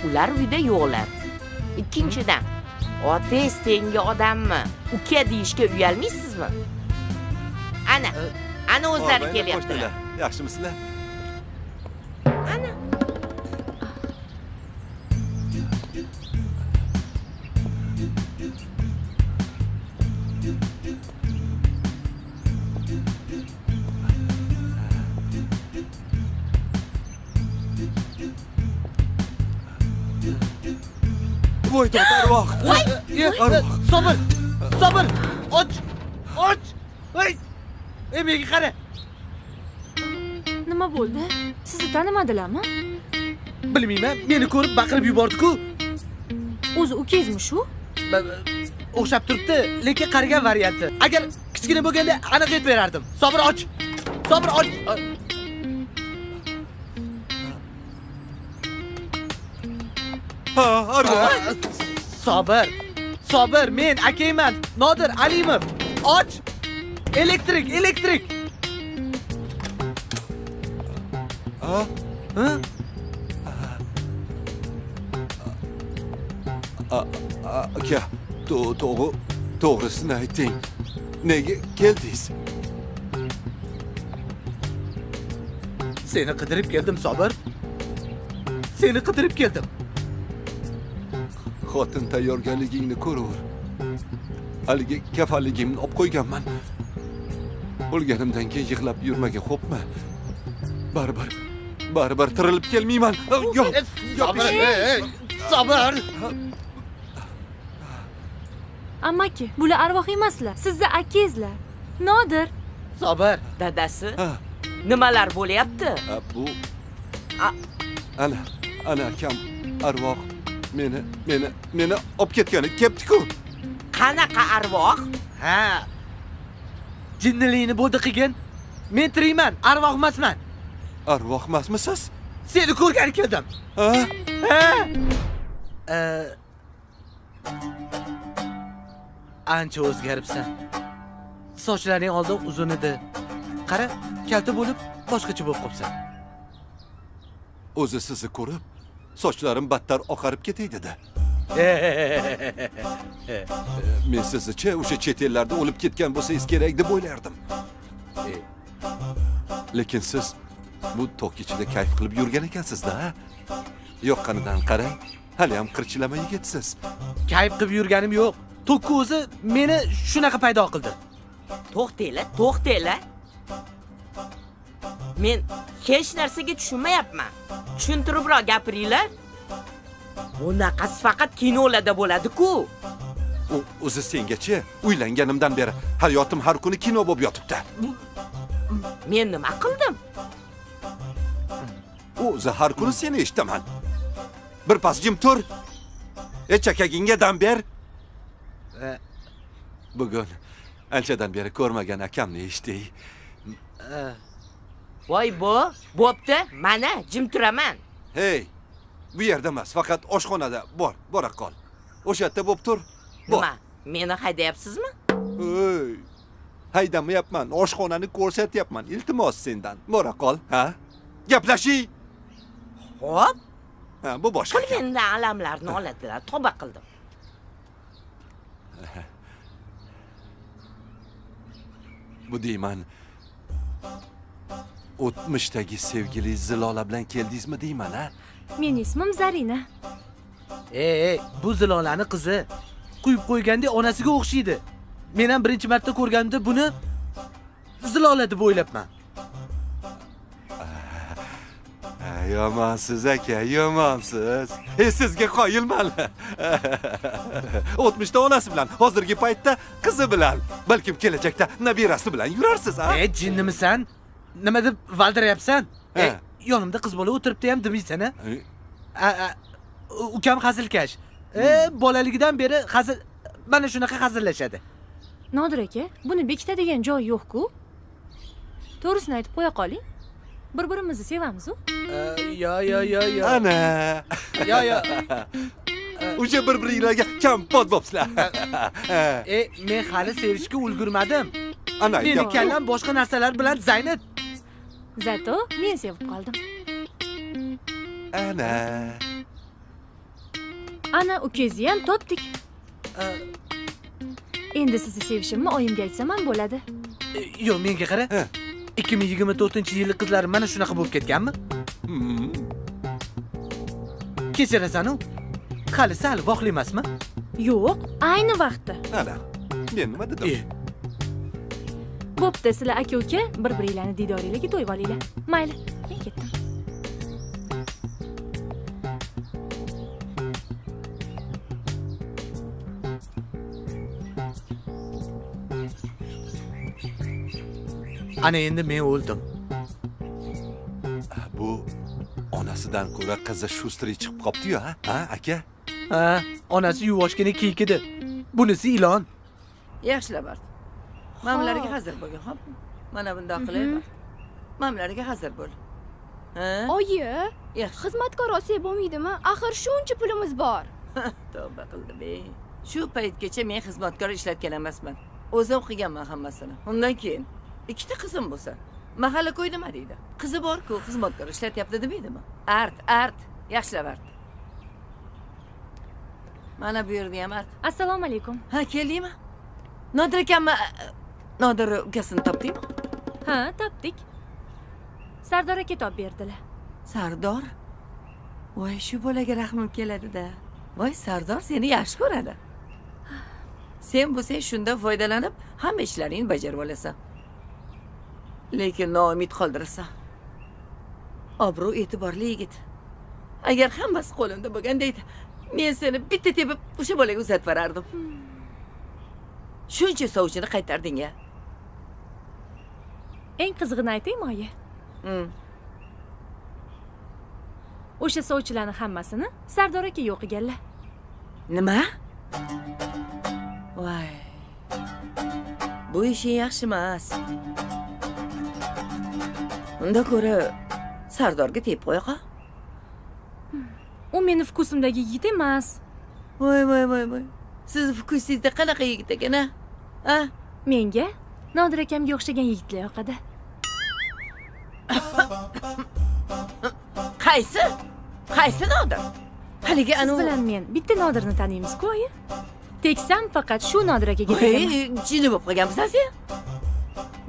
ular uyda yo'qlar. Ikkinchidan, otangiz tengi odammi? Uka deyishga uyalmaysizmi? Ana o'zlari kelyaptilar. Yaxshimisizlar? Ana voy tot arvoh. Sabr. Sabr. Och. Och. Ey, menga qara. Nima bo'ldi? Sizni tanimadilarmi? Bilmayman, meni ko'rib baqirib yubordi-ku. O'zi ukangizmi shu? O'xshab turibdi, lekin qarigan varianti. Agar kichkina bo'lganda aniq aytib berardim. Sabr och. Sabr och. Ha, arvoh. Sabr. Sabr, men akayman. Nodir Alimov. Och. Elektrik, elektrik. Ha? Ha? Aka, to'g'risini ayting. Nega keldingiz? Seni qidirib keldim, Sabr. Seni qidirib keldim. Xotin tayyorgarligingni ko'raver. Haligi kafalligimni olib qo'yganman. O'lganimdan keyin yig'lab yurmagin, xo'pmi? Baribir tirilib kelmayman. Yo'q. Sabr. Sabr. Ammaki, bular arvoh emaslar. Sizni akangizlar. Nodir. Sabr. Dadasi, Ha, nimalar bo'lyapti? bu ana akam arvoh meni olib ketgani kelibdi-ku. Qanaqa arvoh? Ha. Jinnilikni bo'ldi qilgin. Men tirikman, arvoh emasman. Arvoh emasmisiz? Seni ko'rgani keldim. Ha? Ha? Ancha o'zgaribsan. Sochlaring oldin uzun edi. Qara, kalta bo'lib, boshqacha bo'lib qopsan. O'zi sizni ko'rib, sochlarim battar oqarib ketay dedi. Men sizcha o'sha chet ellarda o'lib ketgan bo'lsangiz kerak deb o'ylardim. Lekin siz bu tok ichida kayf qilib yurgan ekansiz-da, ha? Yoqqanidan qarang, hali ham qirchilama yigitsiz. Kayf qilib yurganim yo'q. Tokki o'zi meni shunaqa paydo qildi. To'xtanglar. Men hech narsaga tushunmayapman. Tushuntiribroq gapiringlar. Bunaqasi faqat kinolarda bo'ladi-ku. O'zi sengachi uylanganimdan beri hayotim har kuni kino bo'lib yotibdi. Men nima qildim? O'zi har kuni seni eshitaman. Bir pas jim tur. Chakagingga dam ber. Bugun anchadan beri ko'rmagan akamni eshitdik. Voy bo'pti, mana jim turaman. Hey, bu yerda emas, faqat oshxonada bora qol. O'sha yerda bo'lib tur. Nima? Meni haydayapsizmi? Hey, haydamayapman, oshxonani ko'rsatyapman. Iltimos sendan, bora qol, ha? Gaplashiy. Xo'p. Ha, bu boshqa. Qilgandan alamlarni oladilar, tavba qildim. Bu deyman, o'tmishdagi sevgili Zilola bilan keldingizmi deyman, ha? Mening ismim Zarina. Bu Zilolani qizi. Quyib qo'yganda onasiga o'xshaydi. Men ham birinchi marta ko'rganimda buni Zilola deb o'ylabman. Yomonsiz aka, yomonsiz. Sizga qoyilman. O'tmishda onasi bilan, hozirgi paytda qizi bilan, balkim kelajakda nabirasi bilan yurarsiz, ha? Jinnimisan? Nima deb valdirayapsan? Yonimda qiz bola o'tiribdi ham demaysan-a? Ukam hazilkash. Bolaligidan beri mana shunaqa hazillashadi. Nodir aka, buni bekitadigan joy yo'q-ku. To'g'risini aytib qo'ya qoling. Bir-birimizni sevamiz-ku. Yo. Ana. Yo. O'sha bir-biringlarga kompot bo'psizlar. Men hali sevishga ulgurmadim. Ana, Meni kallam boshqa narsalar bilan zaynat. Zato men sevib qoldim. Ana ukangizni ham topdik. Endi sizni sevishimni oyimga aytsam ham bo'ladi. Yo'q, menga qara. 2024-yillik qizlar mana shunaqa bo'lib ketganmi? Kechirasan-u? Hali sal voqli emasmi? Yo'q, ayni vaqtda. Ana, men nima dedim? Bo'pti, sizlar aka-uka bir-biringlarni didoringlarga to'yib olinglar. Mayli, men ketdim. Ana endi men o'ldim. Bu onasidan ko'ra qizi shustri chiqib qopti-yu, ha, aka? Ha, onasi yuvoshgina kiyik edi. Bunisi ilon. Yaxshilab art. Mamlariga hazır bo'lgin, xo'p? Mana bundoq qilayman. Mamlariga hazır bo'l. Ha? Oyi, Yaxshi. xizmatkor olsak bo'lmaydimi? Axir shuncha pulimiz bor. Tavba qildim, ey. Shu paytgacha men xizmatkor ishlatgan emasman. O'zim o'qiganman hammasini. Undan keyin ikkita qizim bo'lsa, mahalla ko'y nima deydi? Qizi bor-ku, xizmatkor ishlatyapti demaydimi? Art. Yaxshilab art. Mana bu yerda ham art. Assalomu alaykum. Ha, keldingmi? Nodir akammi? Nodir ukasini topdingmi? Ha, topdik. Sardor aka topib berdilar. Sardor? Voy, shu bolaga rahmim keladi-da. Voy, Sardor seni yaxshi ko'radi. Sen bo'lsang shundan foydalanib, hamma ishlaringni bajarib olasan. Lekin noumid qoldirasan. Obro' e'tiborli yigit. Agar hammasi qo'limda bo'lganda edi, men seni bitta tepib o'sha bolaga uzatib berardim. Shuncha sovchini qaytarding-a. Eng qizig'ini aytaymi, oyi? O'sha sovchilarning hammasini Sardor aka yo'qiganlar. Nima? Voy. Bu ishing yaxshi emas. Unda ko'ra Sardorga tep qo'yaqa. U meni vkusimdagi yigit emas. Voy. Siz vkusingizda qanaqa yigit ekan, ha? Menga Nodir akamga o'xshagan yigitlar yoqadi. Qaysi Nodir? Haligi Siz bilan men bitta Nodirni taniymiz-ku, oyi. Teksam faqat shu Nodir akaga ketaman. Jinni bo'lib qolganmisan sen?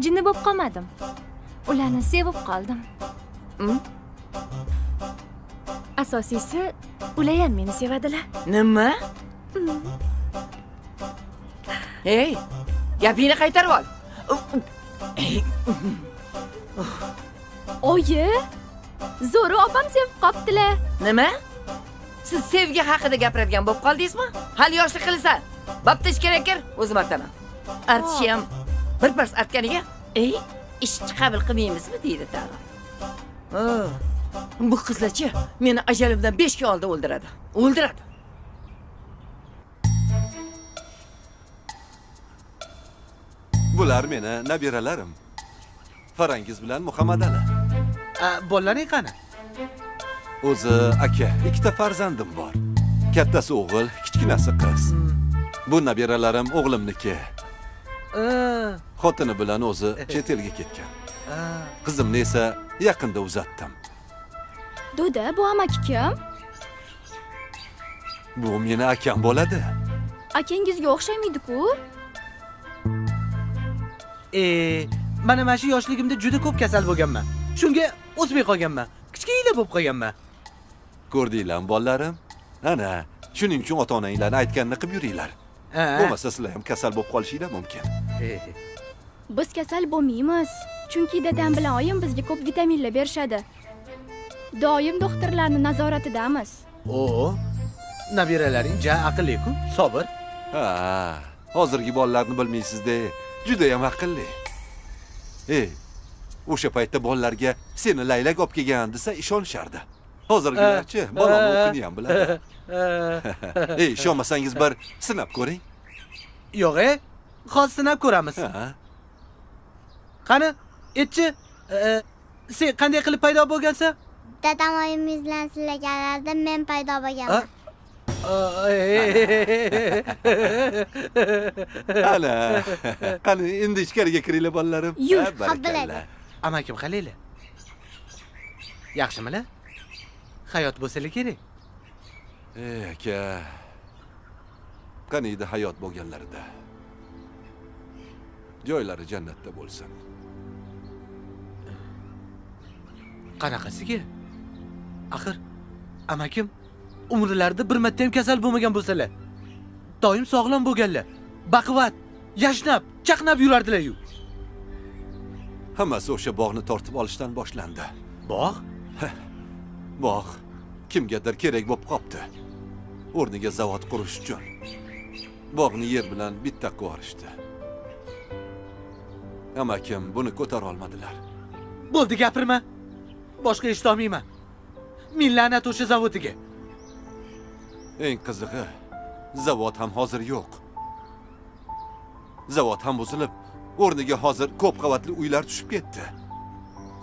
Jinni bo'lib qolmadim. Ularni sevib qoldim. Asosiysi, ular ham meni sevadilar. Nima? Hey, gapingni qaytarib ol. Oyi, Zo'ri opam sevib qoptilar. Nima? Siz sevgi haqida gapiradigan bo'lib qoldingizmi? Hali yoshlik qilasan. Baptish kerak-kir, o'zim artaman. Artishi ham bir pas artganiga, ey, ishchi qabul qilmaymizmi deydi tag'in. Bu qizlarchi meni ajalimdan 5 kun oldin o'ldiradi. Bular meni nabiralarim. Farangiz bilan Muhammad Ali. Bolalaring qani? O'zi aka, ikkita farzandim bor. Kattasi o'g'il, kichkinasi qiz. Bu nabiralarim o'g'limniki. Xotini bilan o'zi chet elga ketgan. Qizimni esa yaqinda uzatdim. Doda, bu amaki kim? Bu meni akam bo'ladi. Akangizga o'xshamaydi-ku. Mana shu yoshligimda juda ko'p kasal bo'lganman. Shunga o'smay qolganman. Kichkina bo'lib qolganman. Ko'rdinglarmi bolalarim? Ana, shuning uchun ota-onanglarni aytganini qilib yuringlar. Bo'lmasa sizlar ham kasal bo'lib qolishinglar mumkin. Biz kasal bo'lmaymiz. Chunki dadam bilan oyim bizga ko'p vitaminlar berishadi. Doim doktorlarning nazoratidamiz. Nabiralaring ja aqlli-ku, sabr. Hozirgi bolalarni bilmaysiz-da, juda ham aqlli. O'sha paytda bolalarga seni laylak olib kelgan desa ishonishardi. Hozirgilarchi bolam o'qini ham biladi. Ishonmasangiz bir sinab ko'ring. Yo'q, hozir sinab ko'ramiz. Qani, aytchi, sen qanday qilib paydo bo'lgansan? Dadam oyimiz bilan sizlaganlarda men paydo bo'lganman. Ana, qani endi ichkariga kiringlar bolalarim. Biladi. Amakim qalaylar? Yaxshimilar? Hayot bo'lsa kerak. Aka. Qaniydi hayot bo'lganlarida. Joylari jannatda bo'lsin. Qanaqasiga? Axir amakim umrlarida bir marta ham kasal bo'lmagan bo'lsalar, doim sog'lom bo'lganlar, baquvvat, yashnab, chaqnab yurardilar-yu. Hammasi o'sha bog'ni tortib olishdan boshlandi. Bog'? Bog' kimgadir kerak bo'lib qopti. O'rniga zavod qurish uchun. Bog'ni yer bilan bitta qilib yuborishdi. Amakim buni ko'tara olmadilar. Bo'ldi, gapirma. Boshqa eshita olmayman. Min la'nat o'sha zavodiga. Eng qizig'i, zavod ham hozir yo'q. Zavod ham buzilib, o'rniga hozir ko'p qavatli uylar tushib ketdi.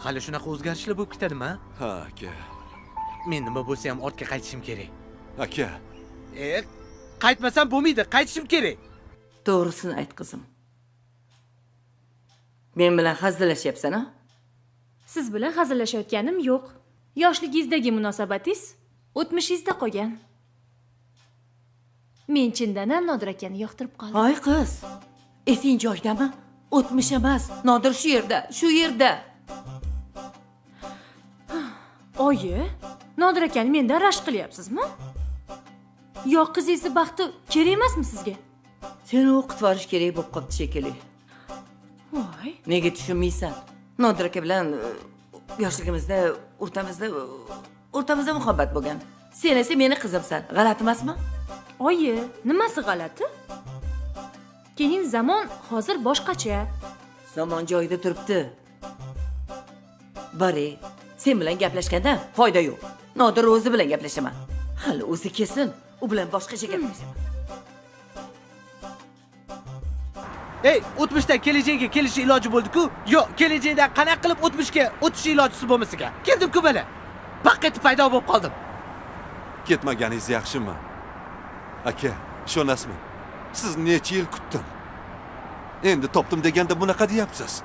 Hali shunaqa o'zgarishlar bo'lib ketadimi? Ha, aka. Men nima bo'lsa ham ortga qaytishim kerak. Aka, Qaytmasam bo'lmaydi, qaytishim kerak. To'g'risini ayt qizim. Men bilan hazillashyapsan-a? Siz bilan hazillashayotganim yo'q. Yoshligingizdagi munosabatingiz o'tmishingizda qolgan. Men chindan ham Nodir akani yoqtirib qoldim. Hoy qiz, esing joydami? O'tmish emas, Nodir shu yerda, shu yerda. Oyi, Nodir akani mendan rashk qilyapsizmi? Yo qizingizni baxti kerak emasmi sizga? Seni o'qitib yuborish kerak bo'lib qopti shekilli. Voy, Nega tushunmaysan? Nodir aka bilan yoshligimizda o'rtamizda muhabbat bo'lgan. Sen esa meni qizimsan. G'alati emasmi? oyi, nimasi g'alati? Keyin zamon hozir boshqacha. Zamon joyida turibdi. Bari, sen bilan gaplashganda foyda yo'q. Nodir o'zi bilan gaplashaman. Hali o'zi kelsin, u bilan boshqacha gaplashaman. O'tmishdan kelajakka kelish iloji bo'ldi-ku? Yo'q, kelajakdan qanaqa qilib o'tmishga o'tish ilojisi bo'lmasa ekan. Keldim-ku mana. Baq etib paydo bo'lib qoldim. ketmaganingiz yaxshimi? Aka, ishonasizmi? Siz necha yil kutdim. Endi topdim deganda bunaqa deyapsiz.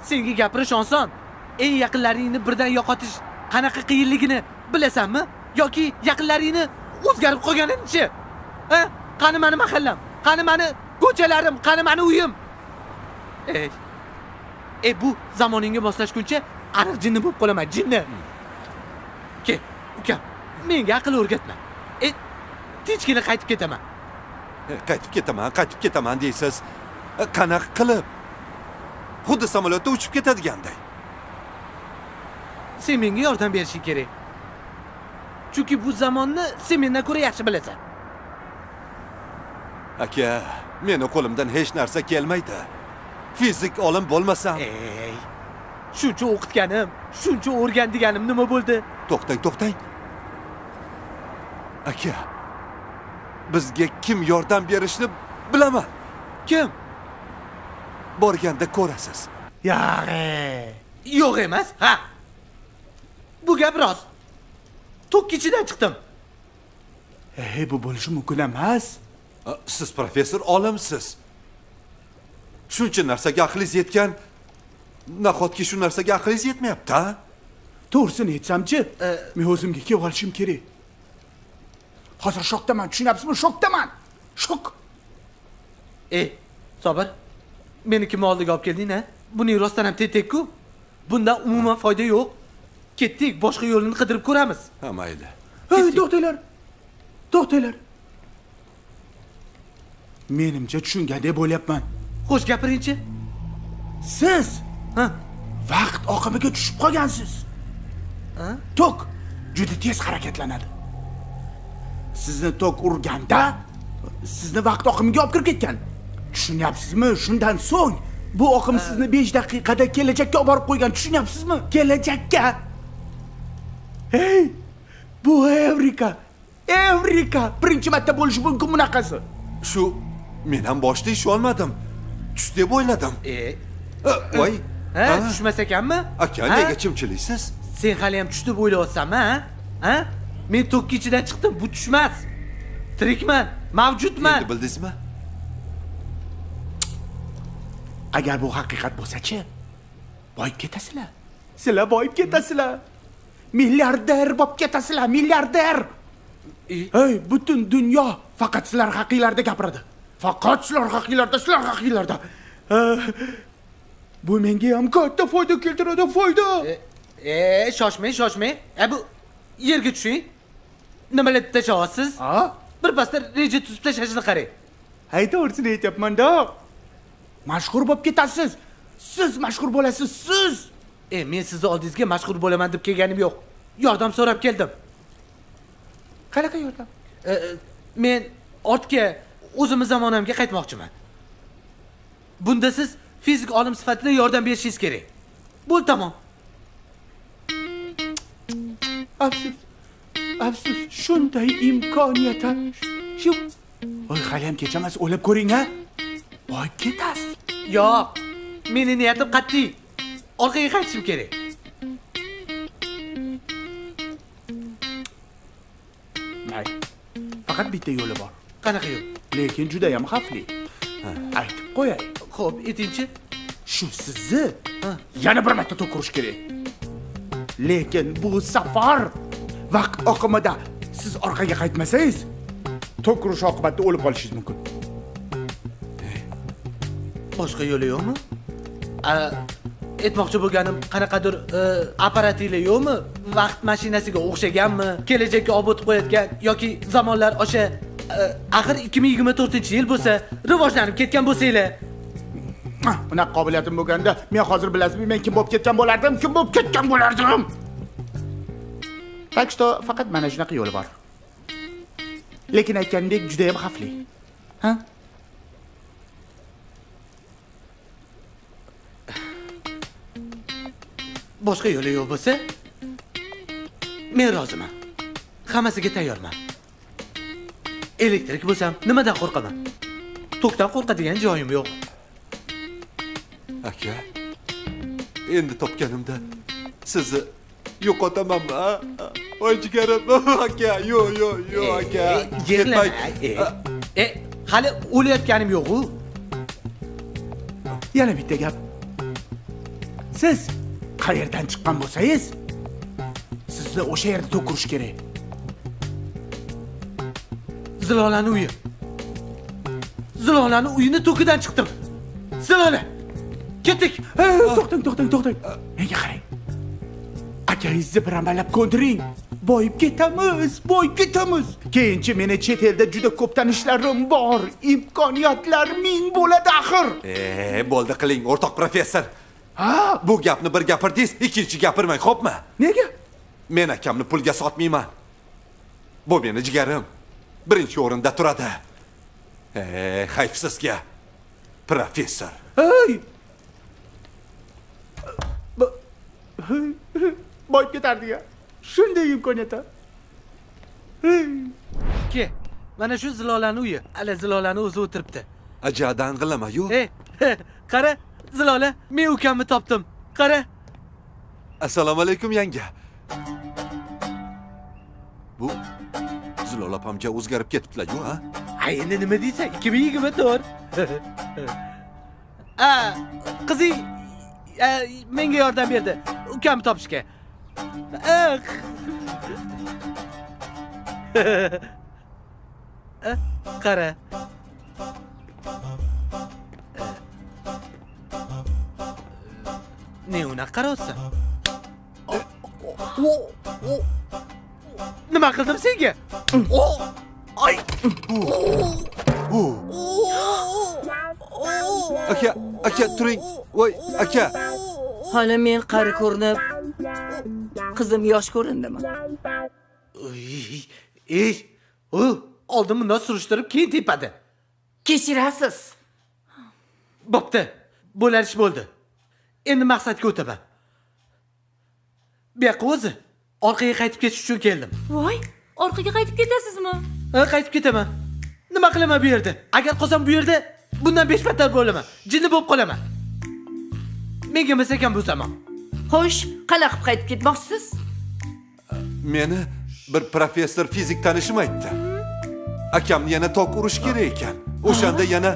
Senga gapirish oson. Eng yaqinlaringni birdan yo'qotish qanaqa qiyinligini bilasanmi? Yoki yaqinlaringni o'zgarib qolganini-chi? Qani meni mahallam? Qani meni ko'chalarim? Qani meni uyim? Bu zamoningga moslashguncha aniq jinni bo'lib qolaman, jinni. Ukam, menga aql o'rgatma. Tinchgina qaytib ketaman. Qaytib ketaman deysiz. Qanaqa qilib? Xuddi samolyotda uchib ketadiganday. Sen menga yordam berishing kerak. Chunki bu zamonni sen mendan ko'ra yaxshi bilasan. Aka, meni qo'limdan hech narsa kelmaydi. Fizik olim bo'lmasam. Shuncha o'qitganim, shuncha o'rgandiganim nima bo'ldi? To'xtang. Aka, bizga kim yordam berishni bilaman. Kim? Borganda ko'rasiz. Yo'q emas, ha. Bu gap rost. Tok ichidan chiqdim. Bu bo'lishi mumkin emas. Siz professor olimsiz. Shuncha narsaga aqlingiz yetgan, nahotki shu narsaga aqlingiz yetmayapti, ha? To'g'risini aytsam-chi, men o'zimga kelib olishim kerak. Hozir shokdaman, tushunyapsizmi? Shokdaman. Shok. Sobir. Meni kim oldiga olib kelding-a? Buning rostdan ham tetek-ku. Bundan umuman foyda yo'q. Ketdik, boshqa yo'lini qidirib ko'ramiz. Ha, mayli. To'xtanglar. Menimcha tushungandek bo'lyapman. Xo'sh, gapiring-chi. Siz vaqt oqimiga tushib qolgansiz. Tok juda tez harakatlanadi. Sizni tok urganda sizni vaqt oqimiga olib kirib ketgan. Tushunyapsizmi? Shundan so'ng bu oqim sizni 5 daqiqada kelajakka olib borib qo'ygan. Tushunyapsizmi? Kelajakka. Bu Evrika. Birinchi marta bo'lishi mumkin bunaqasi. Shu men ham boshda ish olmadim. Tush deb o'yladim. Voy, tushmas ekanmi? Aka, nega chimchilaysiz? Sen hali ham tush deb o'ylayapsanmi, ha? Men tokki ichidan chiqdim, bu tushmas. Tirikman, mavjudman. Endi bildingizmi? Agar bu haqiqat bo'lsa-chi, boyib ketasizlar. Sizlar boyib ketasizlar. Milliarder bo'lib ketasizlar, milliarder. Butun dunyo faqat sizlar haqinglarda gapiradi. Faqat sizlar haqinglarda. Bu menga ham katta foyda keltiradi, foyda. Shoshmang. Bu yerga tushing. Nimalar tashlayapsiz? Bir pasda reja tuzib tashlashni qarang. To'g'risini aytyapman-da. Mashhur bo'lib ketasiz. Siz mashhur bo'lasiz, siz. Men sizni oldingizga mashhur bo'laman deb kelganim yo'q. Yordam so'rab keldim. Qanaqa yordam? Men ortga o'zimiz zamonamga qaytmoqchiman. Bunda siz fizik olim sifatida yordam berishingiz kerak. Bo'l, tamom. Afsus, shunday imkoniyat. Shu. Voy, hali ham kech emas, o'ylab ko'ring, ha? Boyib ketasiz. Yo'q. Meni niyatim qat'iy. Orqaga qaytishim kerak. Mayli. Faqat bitta yo'li bor. Qanaqa yo'l? Lekin juda ham xavfli. Aytib qo'yay. Xo'p, aytingchi. Shu sizni yana bir marta to'q urish kerak. Lekin bu safar vaqt oqimida siz orqaga qaytmasangiz, to'q urish oqibatida o'lib qolishingiz mumkin. Boshqa yo'li yo'qmi? Aytmoqchi bo'lganim, qanaqadir apparatlar yo'qmi? Vaqt mashinasiga o'xshaganmi? Kelajakka olib o'tib qo'yadigan yoki zamonlar o'sha axir 2024-yil bo'lsa, rivojlanib ketgan bo'lsanglar. Bunaqa qobiliyatim bo'lganda, men hozir bilasizmi, men kim bo'lib ketgan bo'lardim? Kim bo'lib ketgan bo'lardim? Tak что faqat mana shunaqa yo'li bor. Lekin aytgandek juda ham xavfli. Ha? Boshqa yo'li yo'q bo'lsa, men roziman. Hammasiga tayyorman. Elektrik bo'lsam, nimadan qo'rqaman? Tokdan qo'rqadigan joyim yo'q. Aka, endi topganimda sizni yo'qotamanmi? Voy jigarim, aka, yo'q, aka. Yig'lamang. Hali o'layotganim yo'q-ku. Yana bitta gap. Siz qayerdan chiqqan bo'lsangiz, sizni o'sha yerda to'q urish kerak. Zilolaning uyi. Zilolaning uyini to'kidan chiqdim. Zilola. Ketdik. To'xtang. Menga qarang. Akangizni bir amallab ko'ndiring. Boyib ketamiz. Keyinchi meni chet elda juda ko'p tanishlarim bor. Imkoniyatlar ming bo'ladi axir. Bo'ldi qiling, o'rtoq professor. Bu gapni bir gapirdingiz, ikkinchi gapirmang, xo'pmi? Nega? Men akamni pulga sotmayman. Bu meni jigarim. Birinchi o'rinda turadi. Xayf sizga, professor. Boyib ketardi-ya. Shunday imkoniyat. Ke, mana shu Zilolaning uyi. Ala Zilolaning o'zi o'tiribdi. Ajadan qilama-yu. Qara, Zilola, men ukamni topdim. Qara. Assalomu alaykum yanga. Bu Zilola opamga o'zgarib ketibdilar-ku, ha? Endi nima deysan? 2024. Qizing menga yordam berdi. Ukamni topishga. Qara. Ne unaqa qarayapsan? Nima qildim senga? Ay! Aka, turing. Voy, aka. Hali men qari ko'rinib, qizim yosh ko'rindimi? Oldin bundan surishtirib, keyin tepadi. Kechirasiz. Bo'pti. Bo'lar ish bo'ldi. Endi maqsadga o'taman. Bu yoqqa o'zi orqaga qaytib ketish uchun keldim. Voy, orqaga qaytib ketasizmi? Qaytib ketaman. Nima qilaman bu yerda? Agar qolsam bu yerda bundan 5 battar bo'laman. Jinni bo'lib qolaman. Menga emas ekan bu zamon. Xo'sh, qanaqa qilib qaytib ketmoqchisiz? Meni bir professor fizik tanishim aytdi. Akamni yana to'q urish kerak ekan. O'shanda yana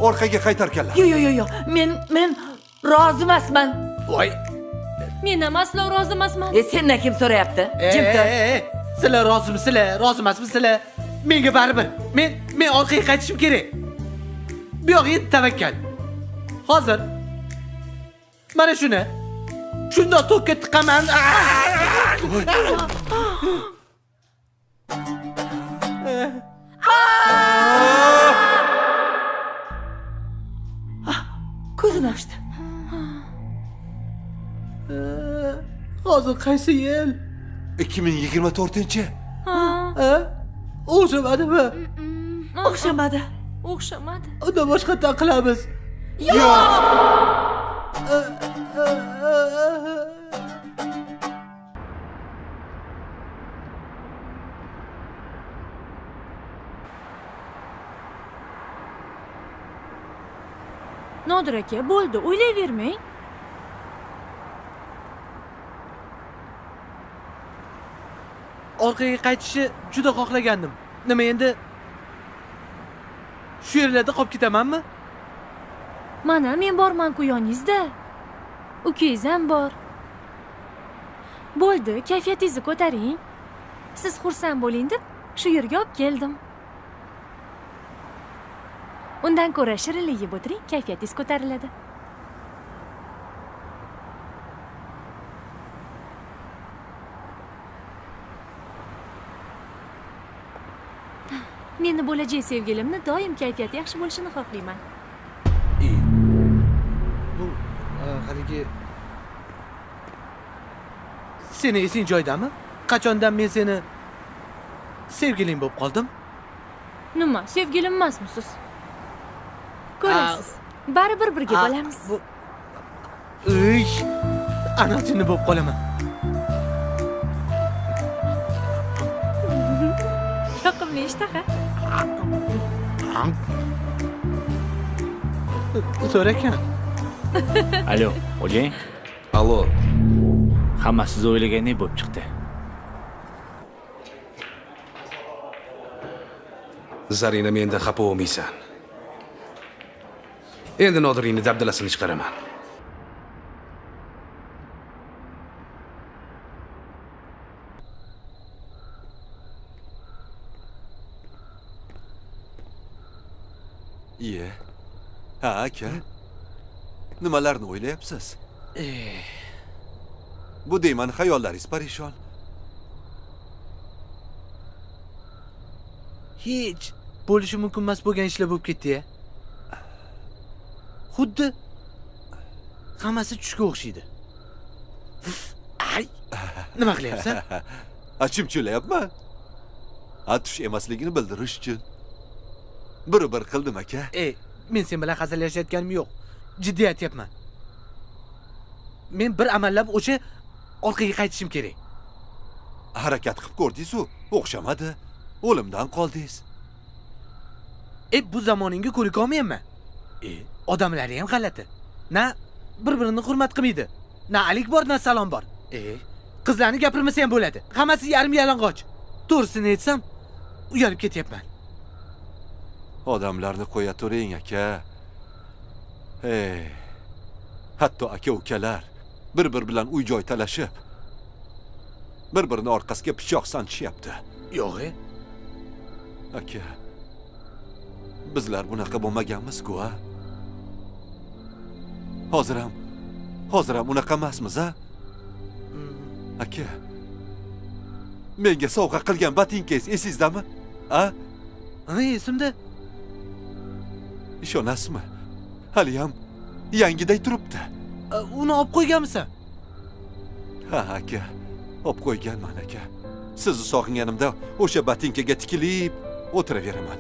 orqaga qaytarganlar. Yo'q. Men rozi emasman. Voy, Men ham aslo rozi emasman. Sendan kim so'rayapti? Jim tur. Sizlar rozimisizlar? Rozi emasmisizlar? Menga baribir. Men orqaga qaytishim kerak. Bu yog'iga tavakkal. Hozir mana shuni shundoq to'kka tiqaman. Ko'zini ochdi. Hozir qaysi yil? 2024-chi? O'xshamadimi? O'xshamadi. Unda boshqatdan qilamiz. Nodir aka, bo'ldi, o'ylayvermang. Orqaga qaytishni juda xohlagandim. Nima endi? Shu yerlarda qolib ketamanmi? Mana men borman-ku yoningizda. Ukangiz ham bor. Bo'ldi, kayfiyatingizni ko'taring. Siz xursand bo'ling deb shu yerga olib keldim. Undan ko'ra shirinlik yeb o'tiring, kayfiyatingiz ko'tariladi. Meni bo'lajak sevgilimni doim kayfiyati yaxshi bo'lishini xohlayman. Bu haligi seni esing joydami? Qachondan men seni sevgiling bo'lib qoldim? Nima, sevgilim emasmisiz? Ko'rasiz. Baribir birga bo'lamiz. Anachini bo'lib qolaman. Yoqimli ishtaha. So'rakan. Alo, o'ylang. Allo. Hamma siz o'ylagandek bo'lib chiqdi. Zarina menda xafa bo'lmaysan. Endi Nodirning dabdalasini chiqaraman. Iye. Ha, aka. Nimalarni o'ylayapsiz? Bu deyman xayollaringiz parishon. Hech bo'lishi mumkin emas bo'lgan ishlar bo'lib ketdi-ya. Xuddi hammasi tushga o'xshaydi. Ay, nima qilyapsan? Chimchilayapman. Tush emasligini bildirish uchun. Bir qildim aka. Men sen bilan hazillashayotganim yo'q. Jiddiy aytyapman. Men bir amallab o'sha orqaga qaytishim kerak. Harakat qilib ko'rdingiz-ku, o'xshamadi. O'limdan qoldingiz. Bu zamoningga ko'rik olmayapman. Odamlari ham g'alati. Na bir-birini hurmat qilmaydi. Na alik bor, na salom bor. Qizlarni gapirmasa ham bo'ladi. Hammasi yarim yalang'och. To'g'risini aytsam, uyalib ketyapman. Odamlarni qo'ya turing, aka. Hatto aka-ukalar bir-bir bilan uy-joy talashib, bir-birini orqasiga pichoq sanchishyapti. Yo'q, aka. Bizlar bunaqa bo'lmaganmiz-ku, ha? Hozir ham unaqa emasmiz, ha? Aka. Menga sovg'a qilgan botinkangiz esingizdami? Ha? Esimda. Ishonasizmi? Hali ham yangiday turibdi. Uni olib qo'yganmisan? Ha, aka. Olib qo'yganman, aka. Sizni sog'inganimda o'sha botinkaga tikilib o'tiraveraman.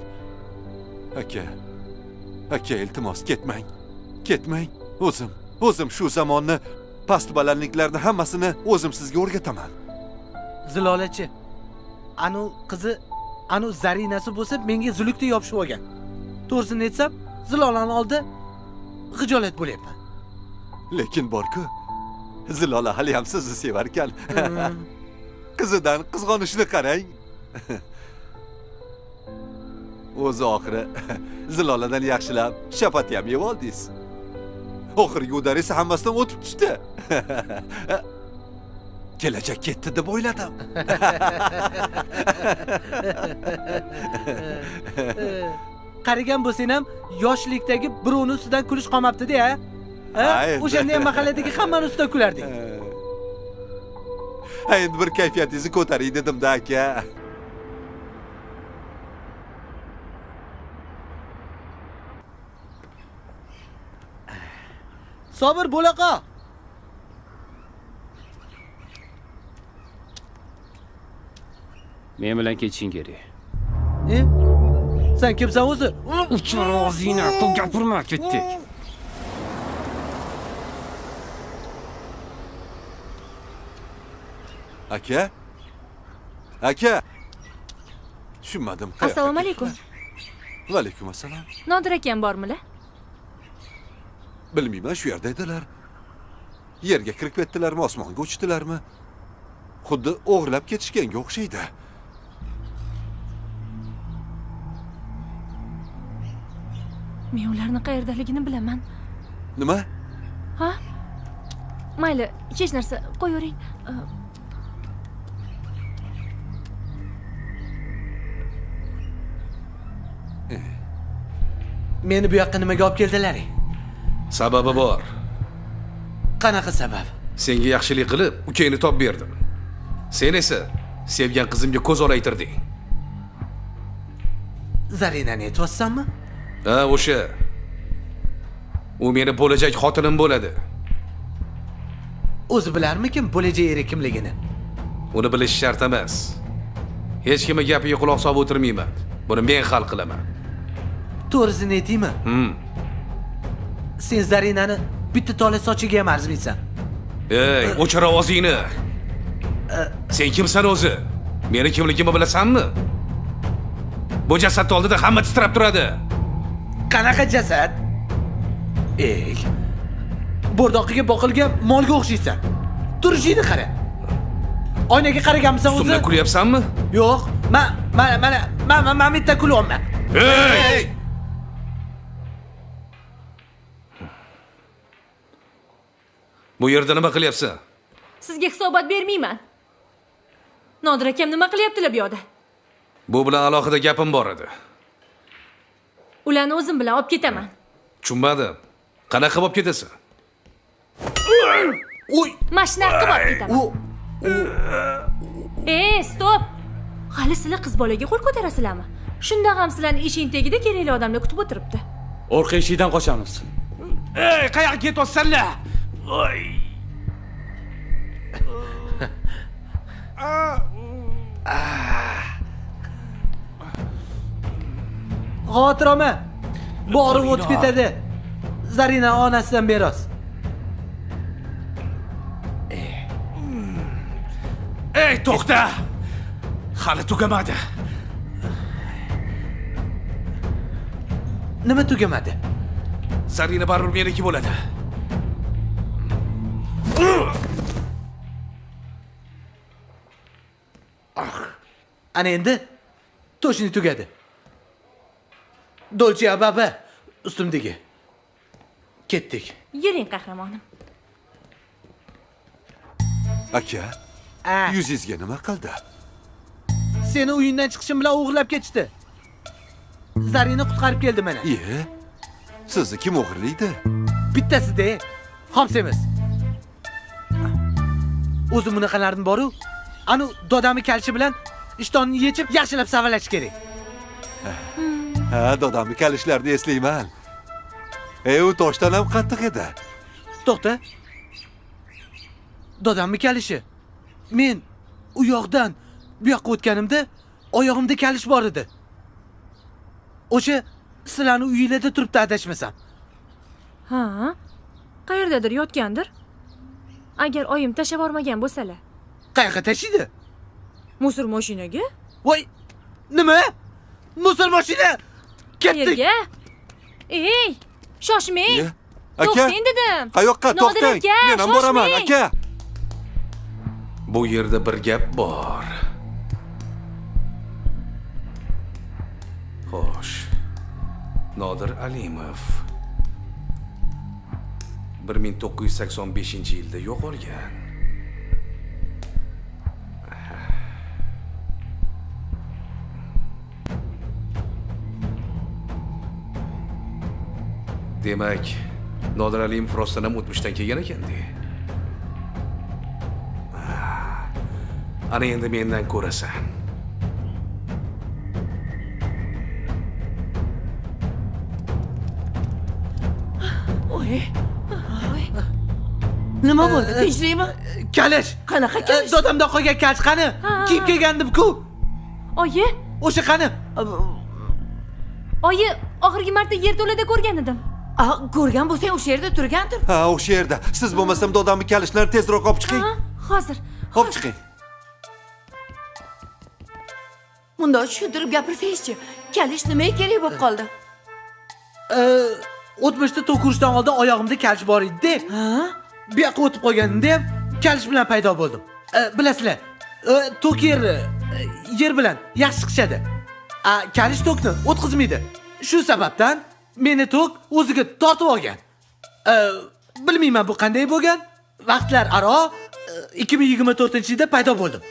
Aka, iltimos ketmang. Ketmang. O'zim shu zamonni, past balandliklarni hammasini o'zim sizga o'rgataman. Zilolachi. Anu Zarinasi bo'lsa menga zulukda yopishib olgan. To'g'risini aytsam, Zilolani oldi xijolat bo'lyapman. Lekin bor-ku, Zilola hali ham sizni sevar ekan. Qizidan qizg'onishni qarang. O'zi oxiri Ziloladan yaxshilab shapat ham yeb oldingiz. Oxirgi udar esa hammasidan o'tib tushdi. Kelajak ketdi deb o'yladim. Qarigan bo'lsang ham yoshlikdagi birovning ustidan kulish qolmabdi-da, ha? O'shanda ham mahalladagi hammani ustidan kularding. Endi bir kayfiyatingizni ko'taring dedim-da, aka. Sabr bo'laqa. Men bilan ketishing kerak. Sen kimsan o'zi? Uchar og'zingni, gapirma, ketdik. Aka? Aka? Tushunmadim. qayoqqa Assalomu alaykum. ketdilar? Va alaykum assalom. Nodir akam bormilar? Bilmayman, shu yerda edilar. Yerga kirib ketdilarmi, osmonga uchdilarmi? Xuddi o'g'irlab ketishganga o'xshaydi. Men ularni qayerdaligini bilaman. Nima? Ha? Mayli, hech narsa qo'yavering. Meni bu yoqqa nimaga olib keldilar? Sababi bor. Qanaqa sabab? Senga yaxshilik qilib, ukangni topib berdim. Sen esa sevgan qizimga ko'z olaytirding. Zarinani aytayotsanmi? Ha, o'sha. U meni bo'lajak xotinim bo'ladi. O'zi bilarmikin bo'lajak eri kimligini? Uni bilish shart emas. Hech kimga gapiga quloq solib o'tirmayman. Buni men hal qilaman. To'g'risini aytaymi? Sen Zarinani bitta tola sochiga ham arzimaysan. Ey, o'chir ovozingni. Sen kimsan o'zi? Meni kimligimni bilasanmi? Bu jasad oldida hamma titrab turadi. Qanaqa jasad? Ey, bo'rdoqiga boqilgan molga o'xshaysan. Turishingni qara. Oynaga qaraganmisan o'zi? Ustimdan kulyapsanmi? Yo'q, men bitta kulyapman. Ey! Bu yerda nima qilyapsan? Sizga hisobot bermayman. Nodir akam nima qilyaptilar bu yoqda? Bu bilan alohida gapim bor edi. Ularni o'zim bilan olib ketaman. Tushunmadim. Qanaqa olib ketasan? Uy, Mashina qilib olib ketaman. Stop! Hali sizlar qiz bolaga qo'l ko'tarasizlarmi? Shunda ham sizlarni eshik tagida kerakli odamlar kutib o'tiribdi. Orqa eshikdan qochamiz. Ey, qayoqqa ketyapsanlar? Voy. Xotirama. Borib o'tib ketadi. Zarina onasidan meros. Ey, to'xta. Hali tugamadi. Nima tugamadi? Zarina baribir meniki bo'ladi. Ana endi to'shini tugadi. Dolce Ababa ustimdagi. Ketdik. Yuring qahramonim. Aka, yuzingizga nima qildi? Seni uyingdan chiqishim bilan o'g'irlab ketishdi. Zarina qutqarib keldi mana. Iye. Sizni kim o'g'irlaydi? Bittasi-da, xomsa emas. O'zi bunaqalarning boru, anu dodami kalchi bilan ishtonni yechib, yaxshilab savalash kerak. Ha, dodamni kalishlarni eslayman. U toshdan ham qattiq edi. To'xta. Dodamni kalishi. Men u yoqdan bu yoqqa o'tganimda oyog'imda kalish bor edi. O'sha sizlarning uyingizda turibdi adashmasam. Ha? Qayerdadir yotgandir? Agar oyim tashlab bormagan bo'lsalar. Qayerga tashiydi? Musor mashinaga? Voy, nima? Musor mashina? Ketdik. Qayerga? Ey, shoshmang. Aka, To'xtang dedim. qayoqqa? Nodir To'xtang. aka, Men ham boraman, shoshmang. aka. Bu yerda bir gap bor. Xo'sh. Nodir Alimov 1985-yilda yo'qolgan. Demak, Nodir Alimov rostdan ham o'tmishdan kelgan ekan-da. Ana endi mendan ko'rasan. Nima bo'ldi? Tinchlikmi? Kalish. Qanaqa kalish? Dodamda qolgan kalish qani? Kiyib kelgandim-ku. Oyi, O'sha qani? oyi, oxirgi marta yerto'lada ko'rgan edim. Ko'rgan bo'lsang o'sha yerda turgandir. Ha, o'sha yerda. Siz bo'lmasam dodamni kalishlarni tezroq olib chiqing. Hozir. Olib chiqing. Unda tushuntirib gapirsangizchi. Kalish nimaga kerak bo'lib qoldi? O'tmishda to'k urishdan oldin oyog'imda kalish bor edi. Bu yoqqa o'tib qolganimda ham kalish bilan paydo bo'ldim. Bilasizlar, to'k yer bilan yaxshi chiqishadi. Kalish to'kni o'tkazmaydi. Shu sababdan meni to'k o'ziga tortib olgan. Bilmayman bu qanday bo'lgan. Vaqtlar aro 2024-yilda paydo bo'ldim.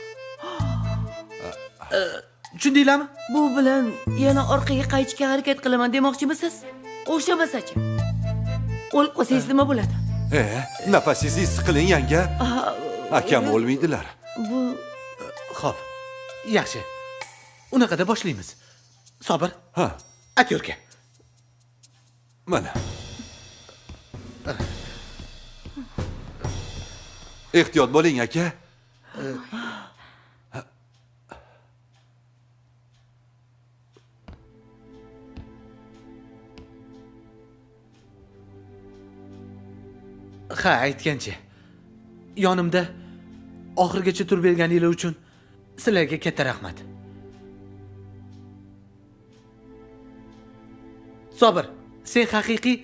Tushundinglarmi? Bu bilan yana orqaga qaytishga harakat qilaman demoqchimisiz? O'xshamasachi. O'lib qolsangiz nima bo'ladi? Nafasingizni siqiling yanga. Akam o'lmaydilar. Bu Xo'p. Yaxshi. Unaqada boshlaymiz. Sabr. Ha. Aktyorga. Mana. Ehtiyot bo'ling aka. Ha, aytgancha. Yonimda oxirgacha turib berganingiz uchun sizlarga katta rahmat. Sabr, sen haqiqiy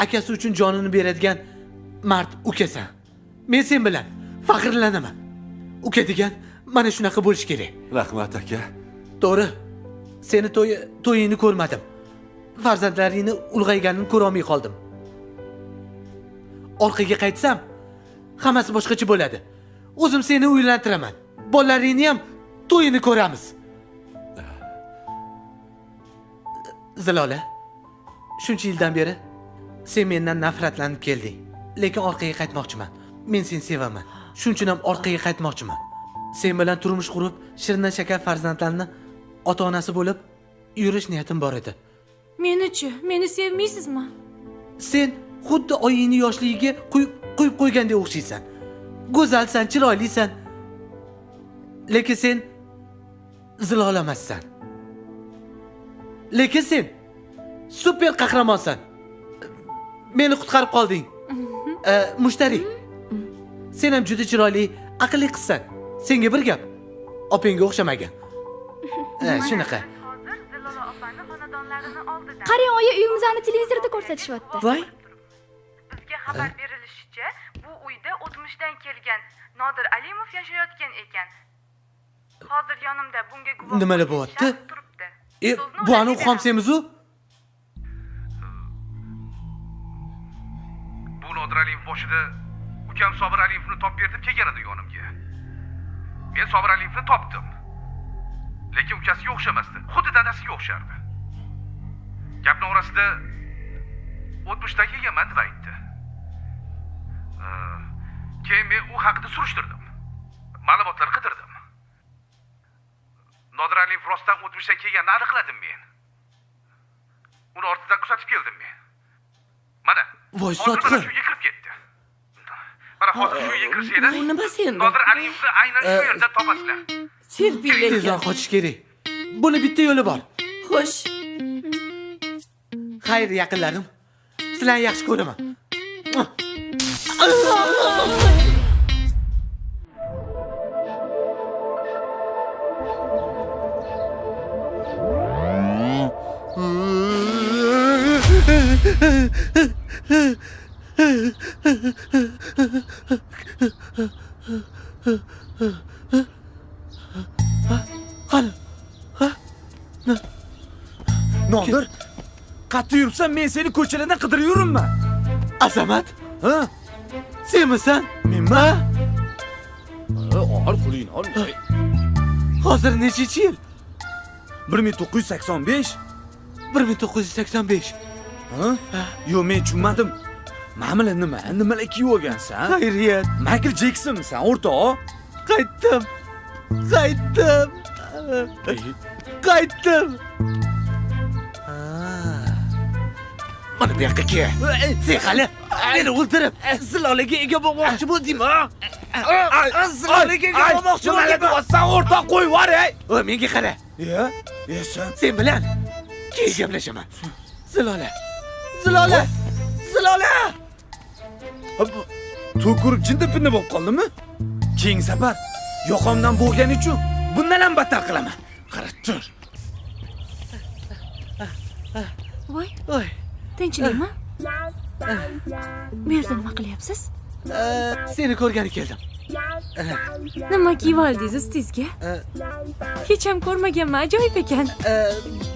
akasi uchun jonini beradigan mard ukasan. Men sen bilan faxrlanaman. Uka degan mana shunaqa bo'lish kerak. Rahmat aka. To'g'ri. Seni to'yingni ko'rmadim. Farzandlaringni ulg'ayganini ko'ra olmay qoldim. Orqaga qaytsam, hammasi boshqacha bo'ladi. O'zim seni uylantiraman. Bolalaringni ham to'yini ko'ramiz. Zilola, shuncha yildan beri sen mendan nafratlanib kelding. Lekin orqaga qaytmoqchiman. Men seni sevaman. Shuning uchun ham orqaga qaytmoqchiman. Sen bilan turmush qurib, shirindan shakar farzandlarni ota-onasi bo'lib yurish niyatim bor edi. Meni-chi, meni sevmaysizmi? Sen xuddi oyingni yoshligiga qo'yib qo'ygandek o'xshaysan. Go'zalsan, chiroylisan. Lekin sen Zilola emassan. Lekin sen super qahramonsan. Meni qutqarib qolding. Mushtari. Sen ham juda chiroyli, aqlli qizsan. Senga bir gap. Opangga o'xshamagan. Shunaqa. Qarang, oyi uyimizni televizorda ko'rsatishyapti. Voy. Bizga xabar berilishicha, bu uyda o'tmishdan kelgan Nodir Alimov yashayotgan ekan. Hozir yonimda bunga guvoh Nimalar bo'lyapti? Bu ani uqamsemiz-u? Bu Nodir Alimov boshida ukam Sobir Alimovni topib berib kelgan edi yonimga. Men Sobir Alimovni topdim. Lekin ukasiga o'xshamasdi. Xuddi dadasiga o'xshardi. Gapning orasida o'tmishdan kelganman deb aytdi. Keyin men u haqida surishtirdim. Ma'lumotlar qidirdim. Nodir Alimov rostdan o'tmishdan kelganini aniqladim men. Uni ortidan kuzatib keldim men. Mana, voy hozir sotqin. mana shu kirib ketdi. Mana hozir shu kirsa edi. Bu nima endi? Nodir Alimovni aynan shu yerda topasizlar. Serpil Tezroq ekan. qochish kerak. Buni bitta yo'li bor. Xo'sh. Xayr, yaqinlarim. Sizlarni yaxshi ko'raman. Qani? Nodir, qayerda yuribsan? Men seni ko'chalardan qidirib yuribman. Azamat? Ha? Senmisan? Menman? Ol qo'lingni ol. Hozir nechinchi yil? 1985. 1985. Ha? Yo'q, men tushunmadim. Ma'mila nima? Nimalar kiyib olgansan? Xayriyat. Michael Jacksonsan, o'rtoq? Qaytdim. Mana bu yoqqa kel. Sen hali meni o'ldirib, Zilolaga ega bo'lmoqchi bo'ldingmi? Zilolaga ega bo'lmoqchi bo'ldingmi? Sen o'rtoq qo'yib yubor, ey. Menga qara. Sen Sen bilan keyin gaplashaman. Zilola. To'kurib jinda-pinda bo'lib qoldimi? Keyingi safar yoqamdan bo'lgani uchun bundan ham battar qilaman. Qara tur. voy Oy. tinchlikmi bu yerda nima qilyapsiz Seni ko'rgani keldim. nima kiyib oldingiz ustingizga hech ham ko'rmaganman ajoyib ekan